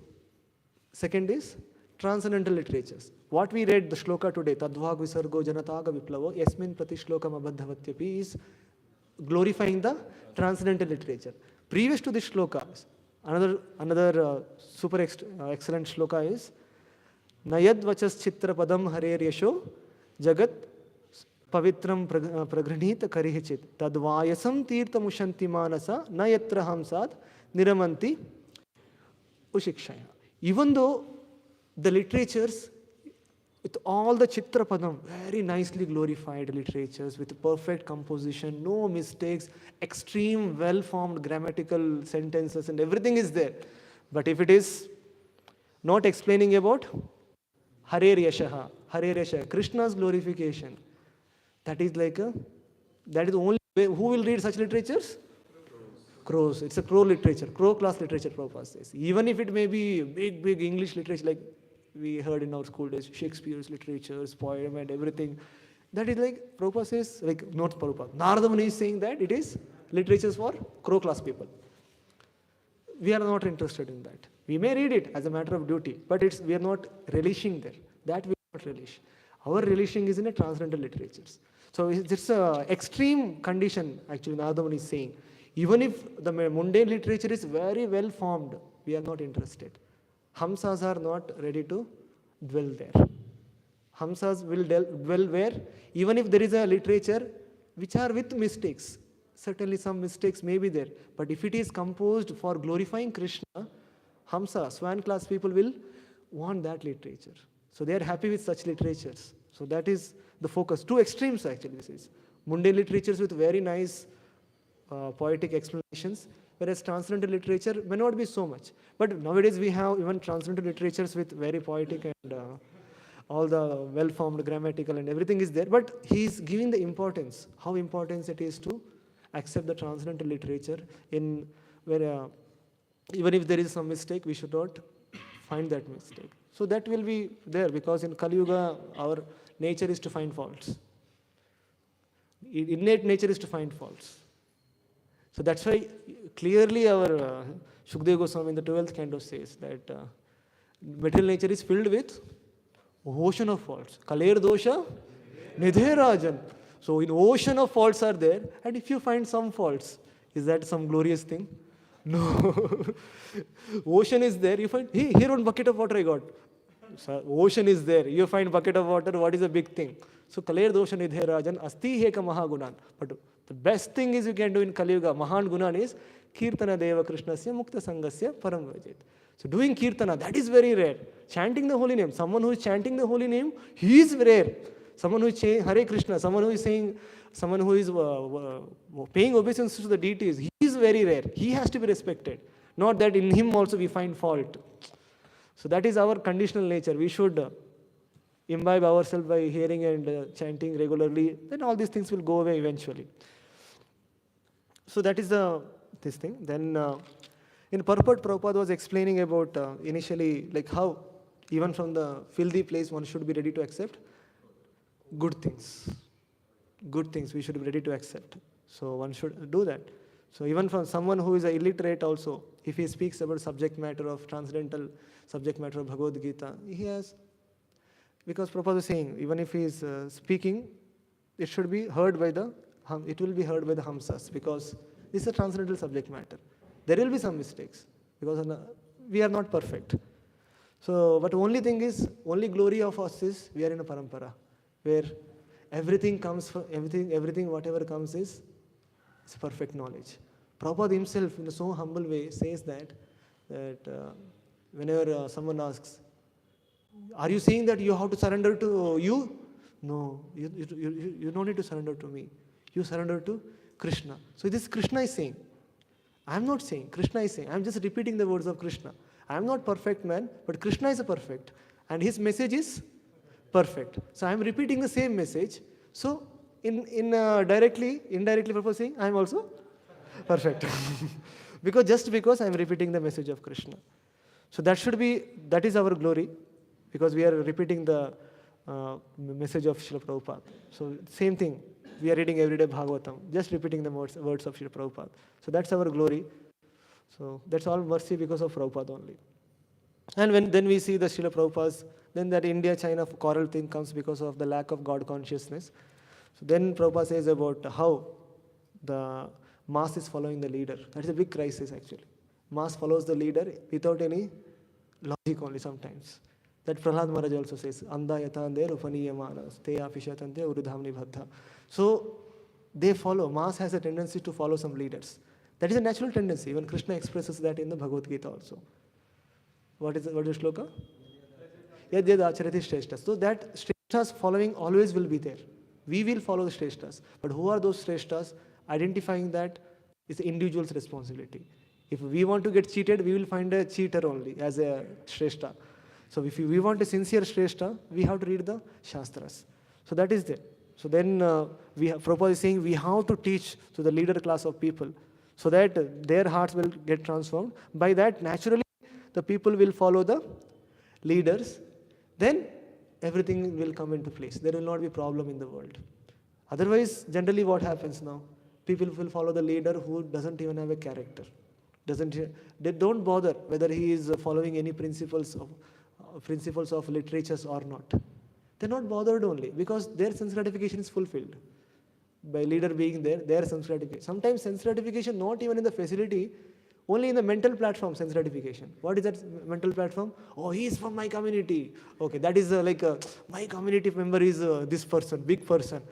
Second is transcendental literatures. What we read the shloka today, Tadvag Visargo Janataga Viplavo, Yasmin Prati Shlokam Abadhavatyapi, is glorifying the transcendental literature. Previous to this shloka, another super excellent shloka is Nayad Vachas Chitra Padam Harer Yasho Jagat Pavitram Pragranita Karihichit Tadvayasam Tirtha Mushanti Manasa Nayatra Hamsad Niramanti Ushikshaya. Even though the literatures, with all the Chitra Padam, very nicely glorified literatures with perfect composition, no mistakes, extreme well-formed grammatical sentences and everything is there. But if it is not explaining about Harer Yashaha, Krishna's glorification, that is like that is the only way. Who will read such literatures? Crows. It's a crow literature, crow class literature, Prabhupada says. Even if it may be big English literature, like we heard in our school days, Shakespeare's literatures, poem and everything, that is like, Prabhupada says, like not Prabhupada, Narada Muni is saying that it is literatures for crow class people. We are not interested in that. We may read it as a matter of duty, but we are not relishing there. That we are not relish. Our relishing is in a transcendental literatures. So it's an extreme condition, actually, Narada Muni is saying. Even if the mundane literature is very well formed, we are not interested. Hamsas are not ready to dwell there. Hamsas will dwell where? Even if there is a literature which are with mistakes. Certainly some mistakes may be there. But if it is composed for glorifying Krishna, Hamsa, swan class people will want that literature. So they are happy with such literatures. So that is the focus. Two extremes actually this is. Mundane literatures with very nice poetic explanations, whereas transcendental literature may not be so much. But nowadays we have even transcendental literatures with very poetic and all the well-formed grammatical and everything is there. But he is giving the importance, how important it is to accept the transcendental literature in where even if there is some mistake, we should not find that mistake. So that will be there because in Kali Yuga, our nature is to find faults. Innate nature is to find faults. So that's why clearly our Shukdev Goswami in the 12th canto says that material nature is filled with ocean of faults. Kaler dosha nidhe rajan. So in ocean of faults are there, and if you find some faults, is that some glorious thing? No. Ocean is there, you find, hey, here one bucket of water I got. So ocean is there, you find bucket of water, what is a big thing? So Kaler dosha nidhe rajan asti heka mahagunan. But the best thing is you can do in Kali Yuga, Mahan Gunan is Kirtana Deva Krishnasya Mukta Sangasya Param Vajit. So doing kirtana, that is very rare. Chanting the holy name, someone who is chanting the holy name, he is rare. Someone who is saying Hare Krishna, someone who is saying, someone who is paying obeisance to the deities, he is very rare. He has to be respected. Not that in him also we find fault. So that is our conditional nature. We should imbibe ourselves by hearing and chanting regularly. Then all these things will go away eventually. So that is this thing. Then in purport, Prabhupada was explaining about initially like how even from the filthy place one should be ready to accept good things. Good things we should be ready to accept. So one should do that. So even from someone who is illiterate also, if he speaks about subject matter of transcendental subject matter of Bhagavad Gita, he has, because Prabhupada is saying, even if he is speaking, it should be heard by the, it will be heard by the Hamsas, because this is a transcendental subject matter. There will be some mistakes, because we are not perfect. So, but only thing is, only glory of us is, we are in a parampara, where everything comes from, everything whatever comes is perfect knowledge. Prabhupada himself, in a so humble way, says that whenever someone asks, are you saying that you have to surrender to you? No, you don't need to surrender to me. You surrender to Krishna. So this Krishna is saying. I am not saying, Krishna is saying. I am just repeating the words of Krishna. I am not perfect man, but Krishna is a perfect. And his message is perfect. So I am repeating the same message. So indirectly, Prabhupada saying, I am also perfect. because I am repeating the message of Krishna. So that is our glory, because we are repeating the message of Srila Prabhupada. So same thing, we are reading everyday Bhagavatam, just repeating the words of Srila Prabhupada. So that's our glory. So that's all mercy because of Prabhupada only. And then we see the Srila Prabhupada's, then that India-China quarrel thing comes because of the lack of God consciousness. So then Prabhupada says about how the mass is following the leader. That is a big crisis actually. Mass follows the leader without any logic only sometimes. That Prahlad Maharaj also says, Anda yatande rupaniyamanas, te apishatante urudhamni bhaddha. So they follow. Mass has a tendency to follow some leaders. That is a natural tendency. Even Krishna expresses that in the Bhagavad Gita also. What is the shloka? Yad acharati shreshtas. So that shreshtas following always will be there. We will follow the shreshtas. But who are those shreshtas? Identifying that is the individual's responsibility. If we want to get cheated, we will find a cheater only as a shreshta. So if we want a sincere shreshta, we have to read the Shastras. So that is there. So then Prabhupada is saying we have to teach to the leader class of people so that their hearts will get transformed. By that, naturally, the people will follow the leaders. Then everything will come into place. There will not be problem in the world. Otherwise, generally what happens now? People will follow the leader who doesn't even have a character. They don't bother whether he is following any principles of literatures or not. They're not bothered only because their sense gratification is fulfilled. By leader being there, their sense gratification. Sometimes sense gratification not even in the facility, only in the mental platform sense gratification. What is that mental platform? Oh, he is from my community. Okay, that is my community member is this person, big person.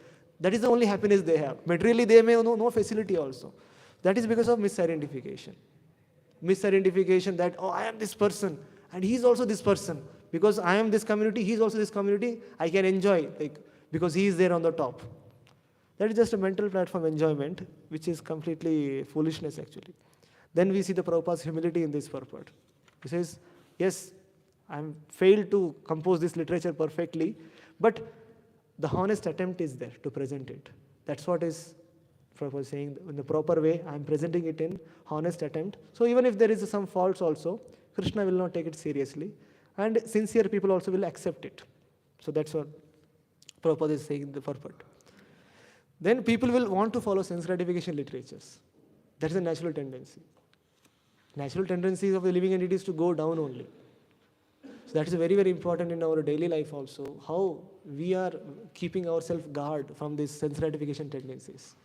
That is the only happiness they have. Materially, they may know no facility also. That is because of misidentification. Misidentification that, oh, I am this person and he is also this person. Because I am this community, he is also this community, I can enjoy because he is there on the top. That is just a mental platform enjoyment, which is completely foolishness actually. Then we see the Prabhupada's humility in this purport. He says, yes, I am failed to compose this literature perfectly, but the honest attempt is there to present it. That's what is Prabhupada saying, in the proper way, I am presenting it in honest attempt. So even if there is some faults also, Krishna will not take it seriously. And sincere people also will accept it. So that's what Prabhupada is saying in the purport. Then people will want to follow sense gratification literatures. That is a natural tendency. Natural tendencies of the living entity is to go down only. So that is very, very important in our daily life also. How we are keeping ourselves guard from these sense gratification tendencies.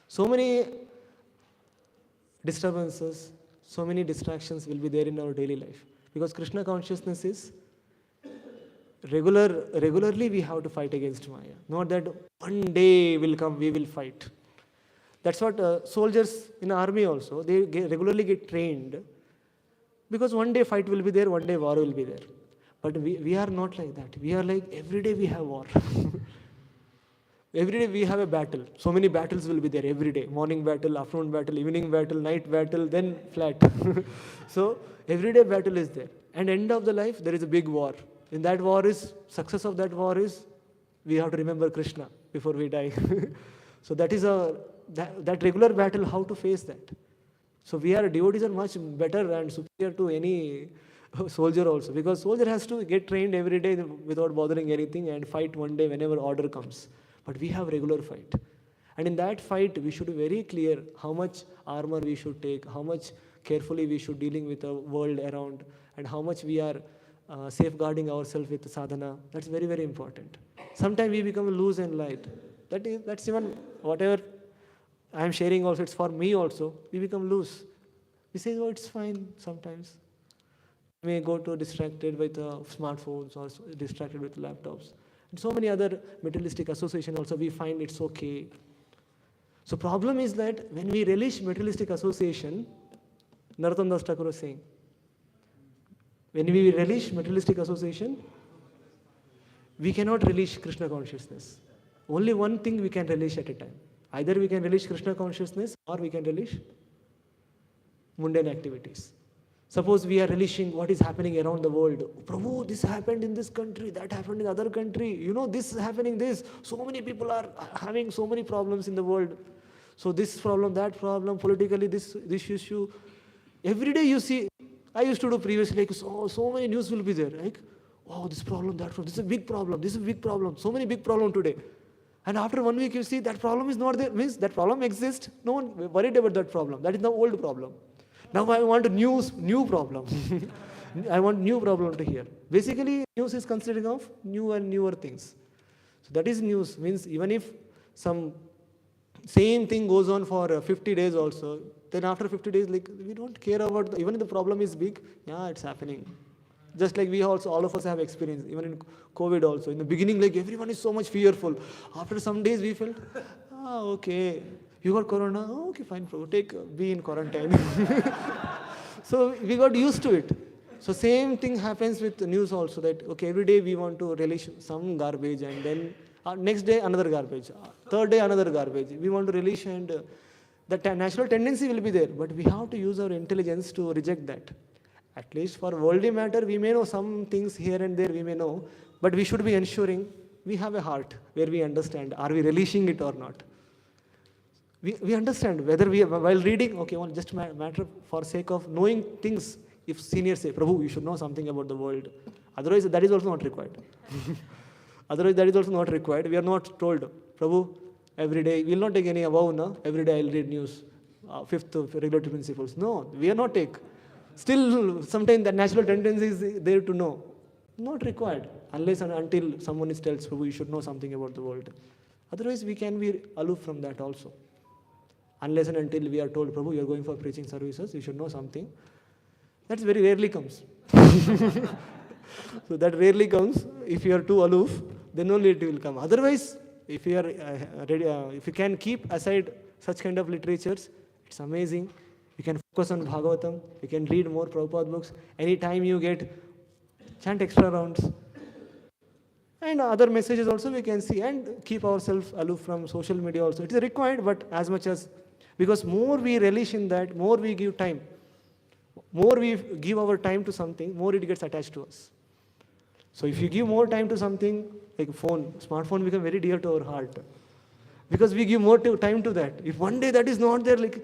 So many disturbances, so many distractions will be there in our daily life. Because Krishna consciousness is regularly we have to fight against Maya. Not that one day will come, we will fight. That's what soldiers in the army also, they regularly get trained Because one day fight will be there, one day war will be there. But we are not like that. We are like every day we have war. Every day we have a battle. So many battles will be there every day. Morning battle, afternoon battle, evening battle, night battle, then flat. So every day battle is there. And end of the life, there is a big war. In that war is, success of that war is, we have to remember Krishna before we die. So that is that regular battle, how to face that. So devotees are much better and superior to any soldier also. Because soldier has to get trained every day without bothering anything and fight one day whenever order comes. But we have regular fight. And in that fight, we should be very clear how much armor we should take, how much carefully we should dealing with the world around, and how much we are safeguarding ourselves with sadhana. That's very, very important. Sometimes we become loose and light. That's even whatever I am sharing also, it's for me also. We become loose. We say, oh, it's fine sometimes. We may go to distracted with smartphones or distracted with laptops. And so many other materialistic association also, we find it's okay. So problem is that when we relish materialistic association, Narottam Das Thakur was saying, when we relish materialistic association, we cannot relish Krishna consciousness. Only one thing we can relish at a time. Either we can relish Krishna consciousness or we can relish mundane activities. Suppose we are relishing what is happening around the world. Prabhu, this happened in this country, that happened in other country. You know, this is happening, this. So many people are having so many problems in the world. So this problem, that problem, politically this issue. Every day you see, I used to do previously, like so many news will be there. Like, oh, this problem, that problem, this is a big problem, this is a big problem. So many big problems today. And after 1 week you see that problem is not there. Means that problem exists. No one worried about that problem. That is the old problem. Now I want a new problem. I want new problem to hear. Basically, news is consisting of new and newer things. So that is news. Means even if some same thing goes on for 50 days also, then after 50 days, like we don't care about, even if the problem is big, yeah, it's happening. Just like we also, all of us have experienced, even in COVID also. In the beginning, like everyone is so much fearful. After some days, we felt, okay, you got corona, okay, fine, be in quarantine. So we got used to it. So same thing happens with the news also, that okay, every day we want to relish some garbage, and then next day another garbage, third day another garbage. We want to relish, and the natural tendency will be there, but we have to use our intelligence to reject that. At least for worldly matter, we may know some things here and there, we may know, but we should be ensuring we have a heart where we understand, are we relishing it or not? We understand whether we, while reading, okay, well, just matter for sake of knowing things. If seniors say, Prabhu, you should know something about the world. Otherwise, that is also not required. Otherwise, that is also not required. We are not told, Prabhu, every day, we will not take any vow, no? Every day I will read news, fifth of regulatory principles. No, we are not take. Still, sometimes the natural tendency is there to know. Not required, unless and until someone tells, Prabhu, you should know something about the world. Otherwise, we can be aloof from that also. Unless and until we are told, Prabhu, you are going for preaching services, you should know something. That very rarely comes. So that rarely comes. If you are too aloof, then only it will come. Otherwise, if you are if you can keep aside such kind of literatures, it's amazing. You can focus on Bhagavatam. You can read more Prabhupada books. Anytime you get, chant extra rounds. And other messages also we can see, and keep ourselves aloof from social media also. It is required, but as much as, because more we relish in that, more we give time. More we give our time to something, more it gets attached to us. So if you give more time to something, like phone, smartphone become very dear to our heart. Because we give more time to that. If one day that is not there, like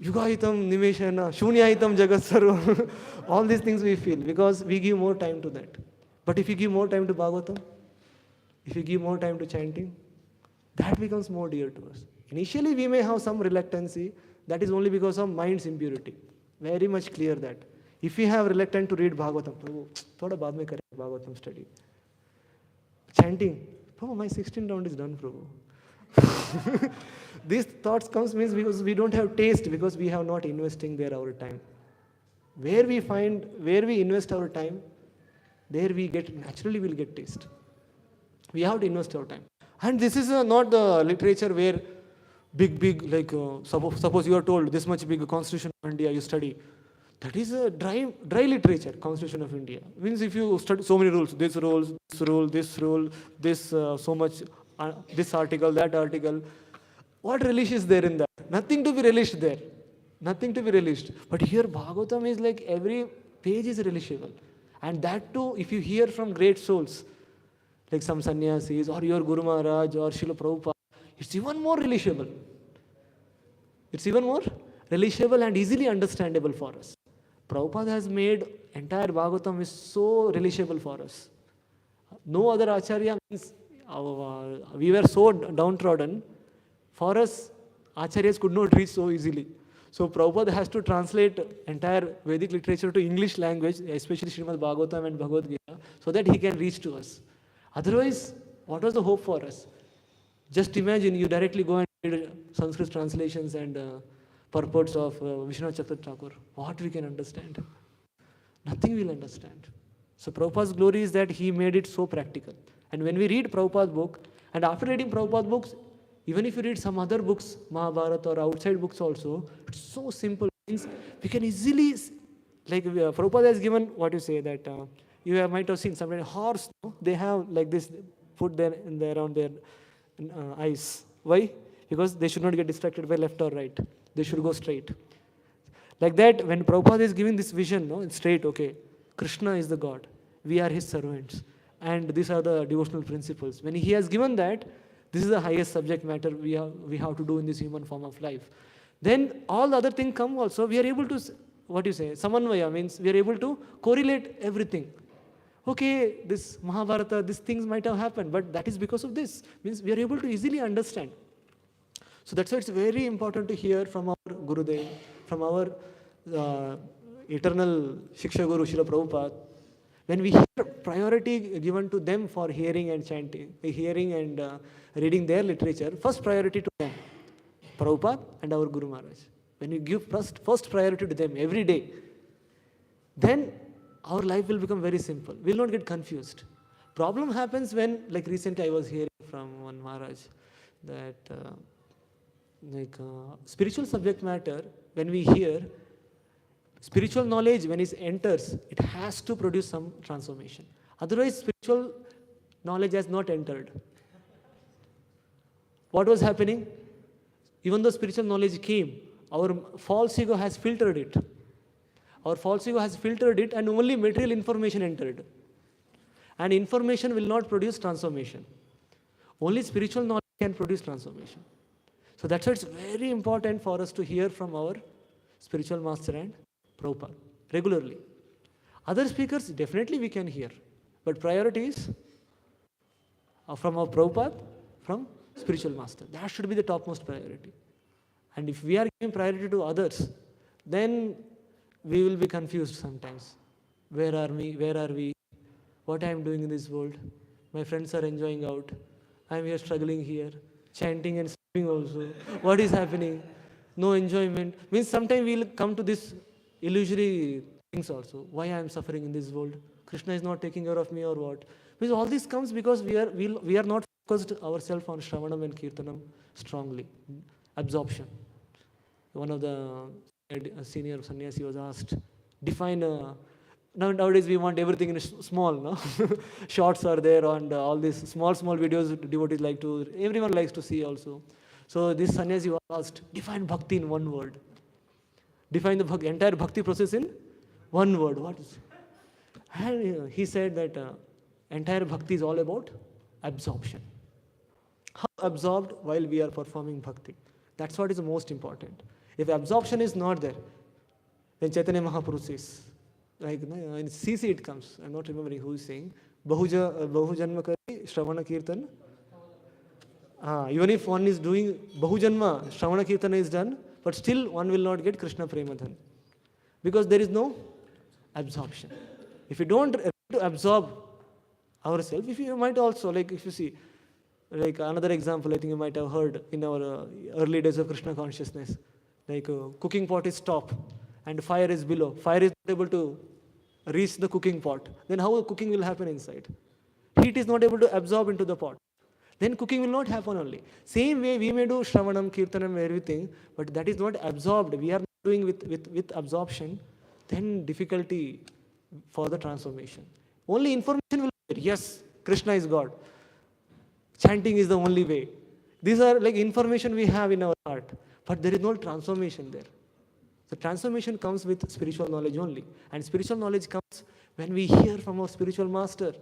Yugahitam, Nimeshana, Shunyahitam, Jagat Sarva, all these things we feel, because we give more time to that. But if you give more time to Bhagavatam, if you give more time to chanting, that becomes more dear to us. Initially we may have some reluctancy, that is only because of mind's impurity. Very much clear that. If we have reluctant to read Bhagavatam, Prabhu, thoda baad mein kare Bhagavatam study. Chanting, Prabhu, my 16th round is done, Prabhu. These thoughts comes means because we don't have taste, because we have not investing there our time. Where we invest our time, there we get, naturally we'll get taste. We have to invest our time. And this is not the literature where big, like suppose you are told this much big Constitution of India you study. That is a dry literature, Constitution of India. Means if you study so many rules, this rule, this so much, this article, that article, what relish is there in that? Nothing to be relished there. Nothing to be relished. But here Bhagavatam is like every page is relishable. And that too, if you hear from great souls, like some sannyasis or your Guru Maharaj or Srila Prabhupada, it's even more relishable. It's even more relishable and easily understandable for us. Prabhupada has made entire Bhagavatam is so relishable for us. No other Acharya means we were so downtrodden. For us, Acharyas could not reach so easily. So Prabhupada has to translate entire Vedic literature to English language, especially Srimad Bhagavatam and Bhagavad Gita, so that he can reach to us. Otherwise, what was the hope for us? Just imagine you directly go and read Sanskrit translations and purports of Vishnu Chakra Thakur. What we can understand? Nothing we'll understand. So Prabhupada's glory is that he made it so practical. And when we read Prabhupada's book, and after reading Prabhupada's books, even if you read some other books, Mahabharata or outside books also, it's so simple. Means we can easily, like Prabhupada has given what you say that might have seen somebody horse. No? They have like this put there in there around their eyes. Why? Because they should not get distracted by left or right. They should go straight. Like that, when Prabhupada is giving this vision, no, it's straight. Okay, Krishna is the God. We are His servants, and these are the devotional principles. When He has given that, this is the highest subject matter we have to do in this human form of life. Then all the other things come also. We are able to, what you say, samanvaya means we are able to correlate everything. Okay, this Mahabharata, these things might have happened, but that is because of this. Means we are able to easily understand. So that's why it's very important to hear from our Gurudev, from our eternal Shiksha Guru, Srila Prabhupada. When we hear priority given to them for hearing and chanting, hearing and reading their literature, first priority to them, Prabhupada and our Guru Maharaj. When we give first priority to them every day, then our life will become very simple. We will not get confused. Problem happens when, like recently I was hearing from one Maharaj, that spiritual subject matter, when we hear, spiritual knowledge, when it enters, it has to produce some transformation. Otherwise, spiritual knowledge has not entered. What was happening? Even though spiritual knowledge came, our false ego has filtered it. Our false ego has filtered it and only material information entered. And information will not produce transformation. Only spiritual knowledge can produce transformation. So that's why it's very important for us to hear from our spiritual master and Prabhupada regularly. Other speakers, definitely we can hear. But priority is from our Prabhupada, from spiritual master. That should be the topmost priority. And if we are giving priority to others, then we will be confused sometimes. Where are we? Where are we? What I am doing in this world? My friends are enjoying out. I am here struggling here, chanting and sleeping also. What is happening? No enjoyment. Means sometimes we will come to this illusory things also. Why I am suffering in this world? Krishna is not taking care of me or what? Because all this comes because we are not focused ourselves on Shravanam and Kirtanam strongly. Absorption. One of the senior sannyasi was asked, define nowadays we want everything in small, no? Shorts are there and all these small videos devotees like to, everyone likes to see also. So this sannyasi was asked, define bhakti in one word. Define the entire bhakti process in one word. What is? And he said that entire bhakti is all about absorption. How absorbed while we are performing bhakti? That's what is the most important. If absorption is not there, then Chaitanya Mahaprabhu says, like in CC it comes, I'm not remembering who is saying, Bahujanma Kari, Shravana Kirtan. Even if one is doing Bahujanma, Shravana Kirtana is done, but still one will not get Krishna Premadhan. Because there is no absorption. If you don't absorb ourselves, if you might also, like if you see, like another example I think you might have heard in our early days of Krishna consciousness, like cooking pot is top and fire is below. Fire is not able to reach the cooking pot. Then how cooking will happen inside? Heat is not able to absorb into the pot. Then cooking will not happen only. Same way we may do Shravanam, Kirtanam, everything, but that is not absorbed. We are not doing with absorption. then difficulty for the transformation. Only information will be there. Yes, Krishna is God. Chanting is the only way. These are like information we have in our heart, but there is no transformation there. The transformation comes with spiritual knowledge only. And spiritual knowledge comes when we hear from our spiritual master.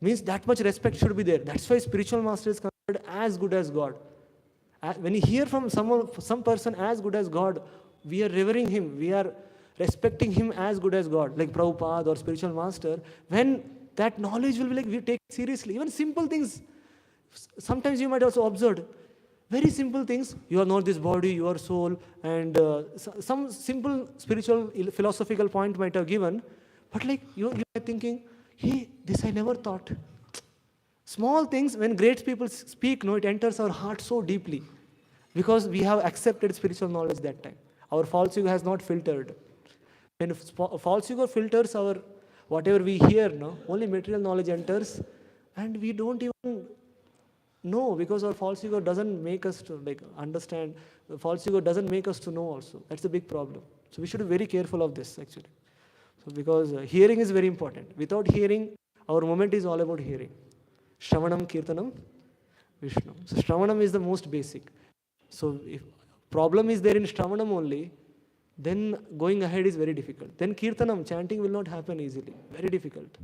Means that much respect should be there. That's why spiritual master is considered as good as God. When you hear from some person as good as God, we are revering him. We are respecting him as good as God, like Prabhupada or spiritual master. When that knowledge will be like, we take it seriously. Even simple things. Sometimes you might also observe very simple things. You are not this body, you are soul, and some simple spiritual philosophical point might have given, but like you are thinking, hey, this I never thought. Small things, when great people speak, no, it enters our heart so deeply because we have accepted spiritual knowledge that time. Our false ego has not filtered. When false ego filters our whatever we hear, no, only material knowledge enters, and we don't even know, because our false ego doesn't make us to like understand. The false ego doesn't make us to know also. That's the big problem. So we should be very careful of this actually. So because hearing is very important. Without hearing, our moment is all about hearing. Shravanam, Kirtanam, Vishnu. So Shravanam is the most basic. So if problem is there in Shravanam only, then going ahead is very difficult. Then Kirtanam, chanting will not happen easily. Very difficult.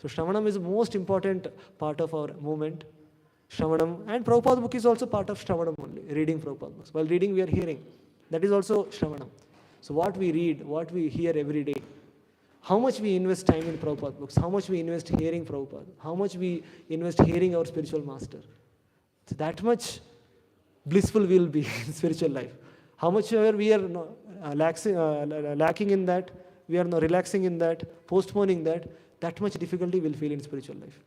So Shravanam is the most important part of our movement. Shravanam, and Prabhupada book is also part of Shravanam only, reading Prabhupada books. While reading, we are hearing. That is also Shravanam. So what we read, what we hear every day, how much we invest time in Prabhupada books, how much we invest hearing Prabhupada, how much we invest hearing our spiritual master. So that much blissful we will be in spiritual life. How much ever we are lacking in that, we are not relaxing in that, postponing that, that much difficulty we'll feel in spiritual life.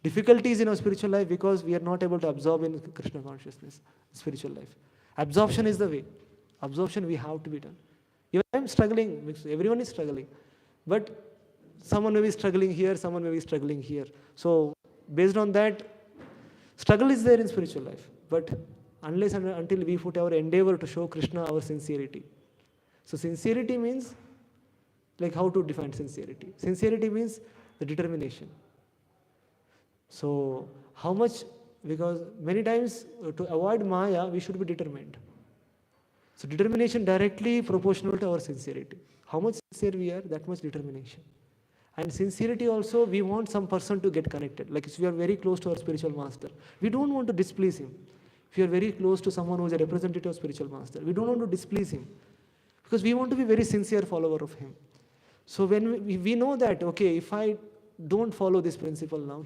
Difficulties in our spiritual life because we are not able to absorb in Krishna consciousness, spiritual life. Absorption is the way. Absorption we have to be done. Even I am struggling, everyone is struggling. But someone may be struggling here, someone may be struggling here. So based on that, struggle is there in spiritual life. But unless and until we put our endeavor to show Krishna our sincerity. So sincerity means, like how to define sincerity? Sincerity means the determination. So how much, because many times to avoid Maya, we should be determined. So determination directly proportional to our sincerity. How much sincere we are, that much determination. And sincerity also, we want some person to get connected. Like if we are very close to our spiritual master, we don't want to displease him. If you are very close to someone who is a representative of spiritual master, we don't want to displease him. Because we want to be very sincere follower of him. So when we know that, okay, if I don't follow this principle now,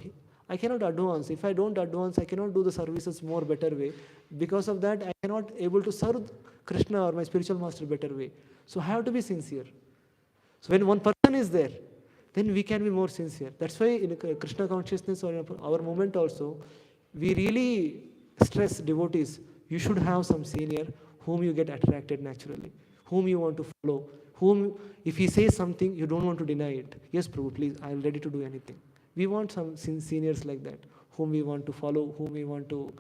I cannot advance. If I don't advance, I cannot do the services more better way. Because of that, I cannot able to serve Krishna or my spiritual master better way. So I have to be sincere. So when one person is there, then we can be more sincere. That's why in Krishna consciousness or in our movement also, we really stress devotees. You should have some senior whom you get attracted naturally, whom you want to follow, whom if he says something, you don't want to deny it. Yes, Prabhu, please, I am ready to do anything. We want some seniors like that, whom we want to follow, whom we want to,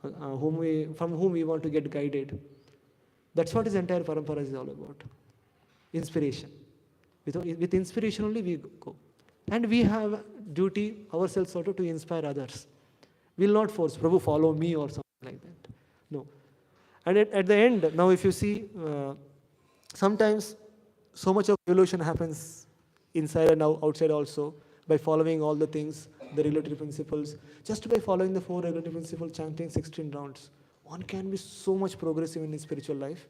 from whom we want to get guided. That's what his entire parampara is all about. Inspiration. With inspiration only we go. And we have duty ourselves also to inspire others. We will not force, Prabhu, follow me or something like that. No. And at the end, now if you see, sometimes so much of evolution happens inside and outside also, by following all the things, the regulatory principles. Just by following the 4 regulatory principles, chanting 16 rounds, one can be so much progressive in his spiritual life.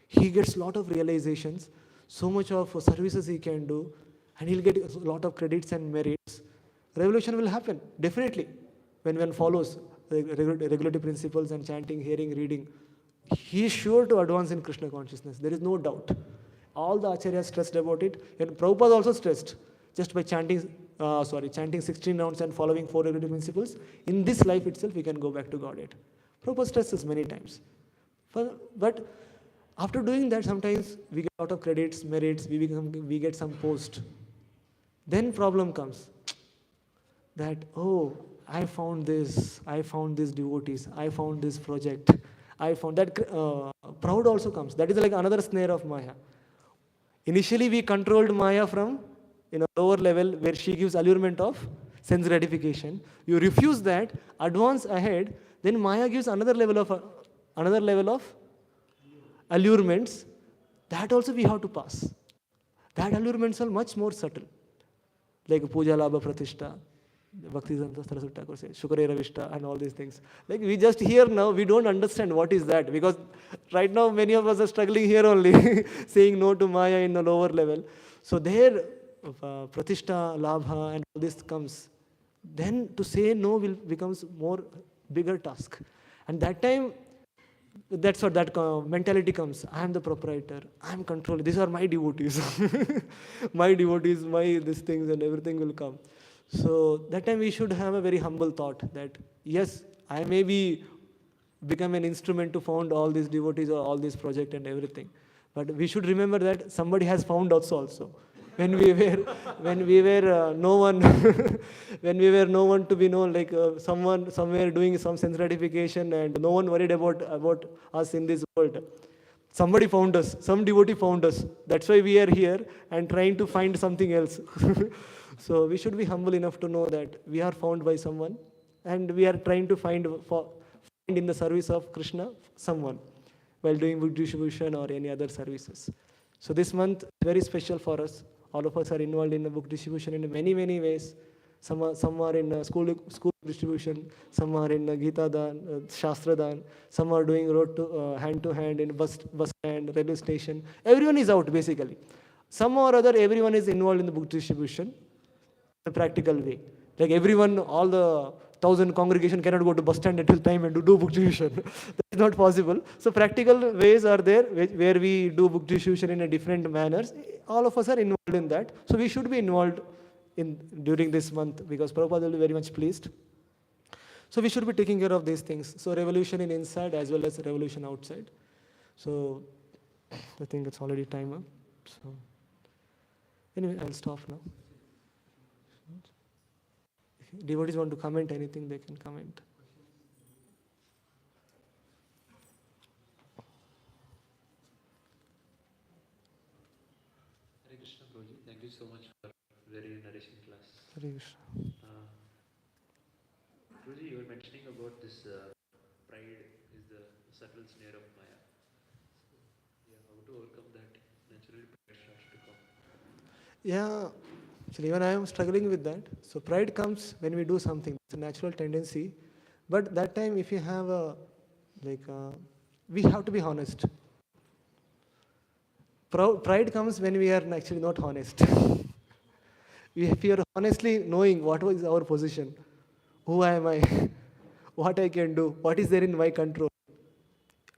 He gets a lot of realizations, so much of services he can do, and he'll get a lot of credits and merits. Revolution will happen, definitely. When one follows regulatory principles and chanting, hearing, reading, he is sure to advance in Krishna consciousness. There is no doubt. All the acharyas stressed about it, and Prabhupada also stressed. Just by chanting 16 rounds and following 4 regulatory principles, in this life itself we can go back to Godhead. Prabhupada stresses many times. But after doing that, sometimes we get a lot of credits, merits, we get some post. Then problem comes that, oh, I found these devotees, I found this project, I found that. Proud also comes. That is like another snare of Maya. Initially, we controlled Maya from lower level where she gives allurement of sense gratification. You refuse that, advance ahead, then Maya gives another level of allurements. That also we have to pass. That allurements are much more subtle, like Puja Labha Pratishta, Bhakti Saraswati Thakur says, Shukarera Vishta, and all these things. Like we just hear now, we don't understand what is that, because right now many of us are struggling here only, saying no to Maya in the lower level. So there, Pratishta, Labha, and all this comes. Then to say no will becomes more bigger task. And that time, that's what that mentality comes. I am the proprietor. I am controlling. These are my devotees. My devotees, my these things, and everything will come. So that time we should have a very humble thought that yes, I may be become an instrument to found all these devotees or all this project and everything. But we should remember that somebody has found us also. When we were no one, when we were no one to be known, like someone somewhere doing some sense gratification, and no one worried about us in this world. Somebody found us, some devotee found us. That's why we are here and trying to find something else. So we should be humble enough to know that we are found by someone, and we are trying to find in the service of Krishna someone while doing book distribution or any other services. So this month is very special for us. All of us are involved in the book distribution in many, many ways. Some are in school distribution, some are in Gita Dan, Shastra Dan, some are doing road to hand in bus stand, railway station. Everyone is out basically. Some or other, everyone is involved in the book distribution in a practical way. Like everyone, all the 1,000 congregation cannot go to bus stand until time and do book distribution. That is not possible. So practical ways are there where we do book distribution in a different manners. All of us are involved in that. So we should be involved during this month, because Prabhupada will be very much pleased. So we should be taking care of these things. So revolution in inside as well as revolution outside. So I think it's already time up. So anyway, I'll stop now. If devotees want to comment anything, they can comment. Hare Krishna, Prabhuji. Thank you so much for very nourishing class. Hare Krishna. Prabhuji, you were mentioning about this pride is the subtle snare of Maya. So, yeah, how to overcome that? Naturally, pride starts to come. Yeah, actually even I am struggling with that. So pride comes when we do something. It's a natural tendency. But that time if you have we have to be honest. Pride comes when we are actually not honest. If you are honestly knowing what is our position, who am I, what I can do, what is there in my control,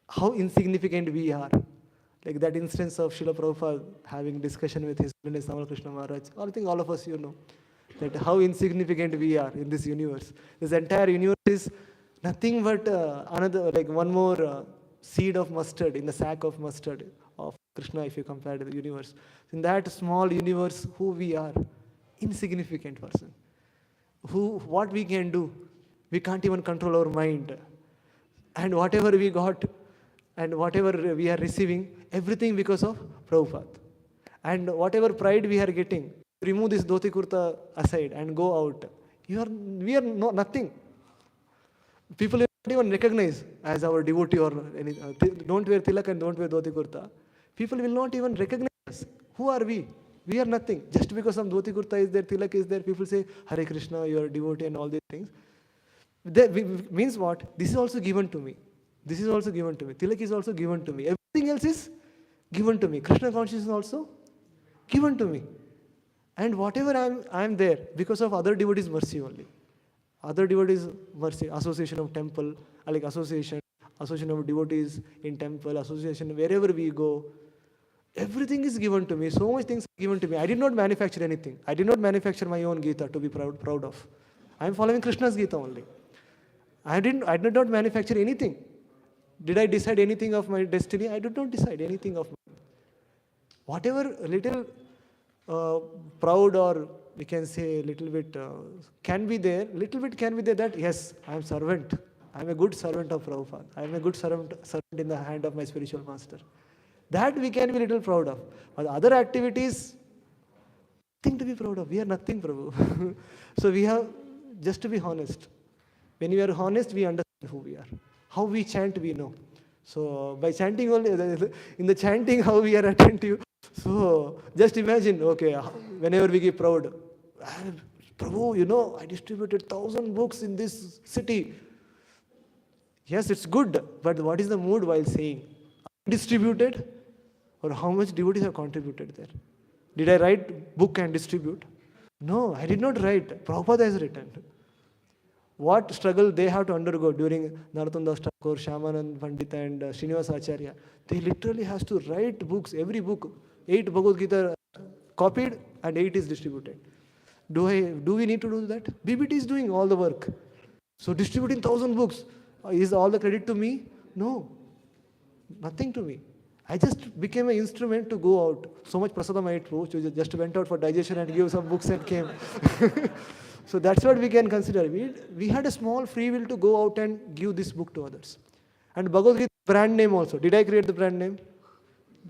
how insignificant we are. Like that instance of Srila Prabhupada having discussion with his Holiness Samal Krishna Maharaj. I think all of us, that how insignificant we are in this universe. This entire universe is nothing but one more seed of mustard in the sack of mustard of Krishna, if you compare to the universe. In that small universe, who we are, insignificant person. What we can do, we can't even control our mind. And whatever we got, and whatever we are receiving, everything because of Prabhupada. And whatever pride we are getting, remove this dhoti kurta aside and go out. We are nothing. People will not even recognize as our devotee or any. Don't wear tilak and don't wear dhoti kurta. People will not even recognize us. Who are we? We are nothing. Just because some dhoti kurta is there, tilak is there, people say, Hare Krishna, you are a devotee and all these things. That means what? This is also given to me. This is also given to me. Tilak is also given to me. Everything else is given to me. Krishna consciousness is also given to me. And whatever I am there because of other devotees' mercy only. Other devotees' mercy, association of temple, like association of devotees in temple, association wherever we go. Everything is given to me. So much things are given to me. I did not manufacture anything. I did not manufacture my own Gita to be proud of. I am following Krishna's Gita only. I did not manufacture anything. Did I decide anything of my destiny? I did not decide anything of mine. Whatever little proud, or we can say little bit can be there, that yes, I am servant. I am a good servant of Prabhupada. I am a good servant in the hand of my spiritual master. That we can be little proud of. But other activities, nothing to be proud of. We are nothing, Prabhu. So we have just to be honest. When we are honest, we understand who we are. How we chant, we know. So by chanting only, in the chanting, how we are attentive. So just imagine, okay, whenever we get proud, "Ah, Prabhu, you know, I distributed 1,000 books in this city. Yes, it's good, but what is the mood while saying? Distributed, or how much devotees have contributed there? Did I write book and distribute? No, I did not write. Prabhupada has written. What struggle they have to undergo during Narottam Das Thakur, Shyamanand Pandit and Srinivas Acharya. They literally has to write books, every book, 8 Bhagavad Gita copied and 8 is distributed. Do we need to do that? BBT is doing all the work. So distributing 1,000 books, is all the credit to me? No, nothing to me. I just became an instrument to go out. So much prasadam I ate, just went out for digestion and gave some books and came. So that's what we can consider. We had a small free will to go out and give this book to others. And Bhagavad Gita brand name also. Did I create the brand name?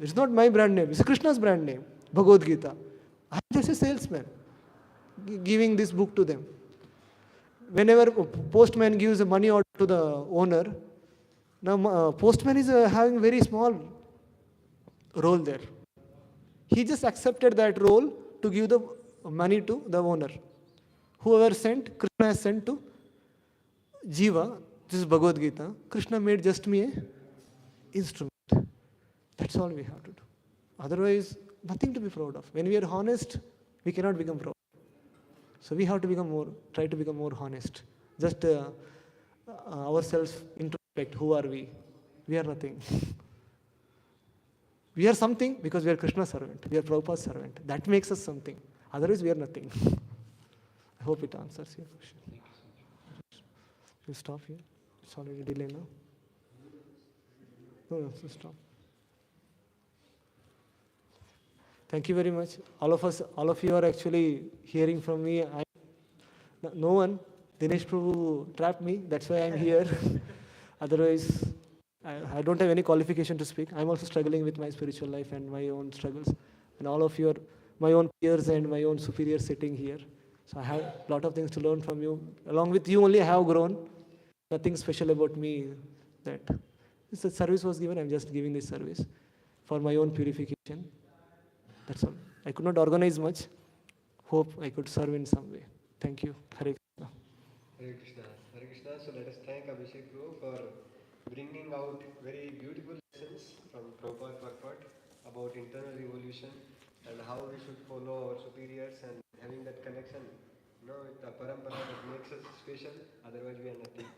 It's not my brand name. It's Krishna's brand name, Bhagavad Gita. I'm just a salesman giving this book to them. Whenever a postman gives a money order to the owner, now postman is having very small role there. He just accepted that role to give the money to the owner. Whoever sent, Krishna has sent to Jiva, this is Bhagavad Gita. Krishna made just me a instrument. That's all we have to do. Otherwise, nothing to be proud of. When we are honest, we cannot become proud. So we have to try to become more honest. Just ourselves introspect. Who are we? We are nothing. We are something because we are Krishna's servant. We are Prabhupada's servant. That makes us something. Otherwise, we are nothing. I hope it answers your question. We'll stop here. It's already delay now. No, so stop. Thank you very much. All of you are actually hearing from me. No one. Dinesh Prabhu trapped me. That's why I'm here. Otherwise, I don't have any qualification to speak. I'm also struggling with my spiritual life and my own struggles. And all of you are my own peers and my own superiors sitting here. So I have a lot of things to learn from you. Along with you only I have grown. Nothing special about me. That this service was given. I'm just giving this service for my own purification. That's all. I could not organize much. Hope I could serve in some way. Thank you. Hare Krishna. Hare Krishna. Hare Krishna. So let us thank Abhishek Prabhu for bringing out very beautiful lessons from Prabhupada purport about internal evolution and how we should follow our superiors and having that connection, with the parampara that makes us special. Otherwise, we are nothing.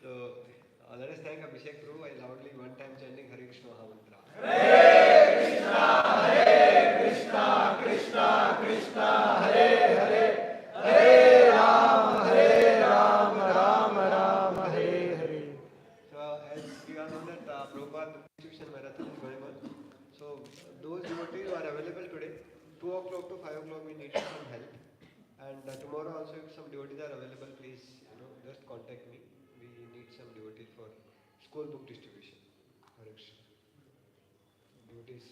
So let us thank Abhishek Prabhu by loudly one time chanting Hare Krishna Mahamantra. Krishna, Krishna, Krishna, Hare Hare, Hare Ram, Ram Ram, Hare Hare. So as we all know that Prabhupada Institution Marathon is going on. So those devotees who are available today, 2 o'clock to 5 o'clock we need some help. And tomorrow also if some devotees are available, please just contact me. We need some devotees for school book distribution. Hare Krishna. Devotees.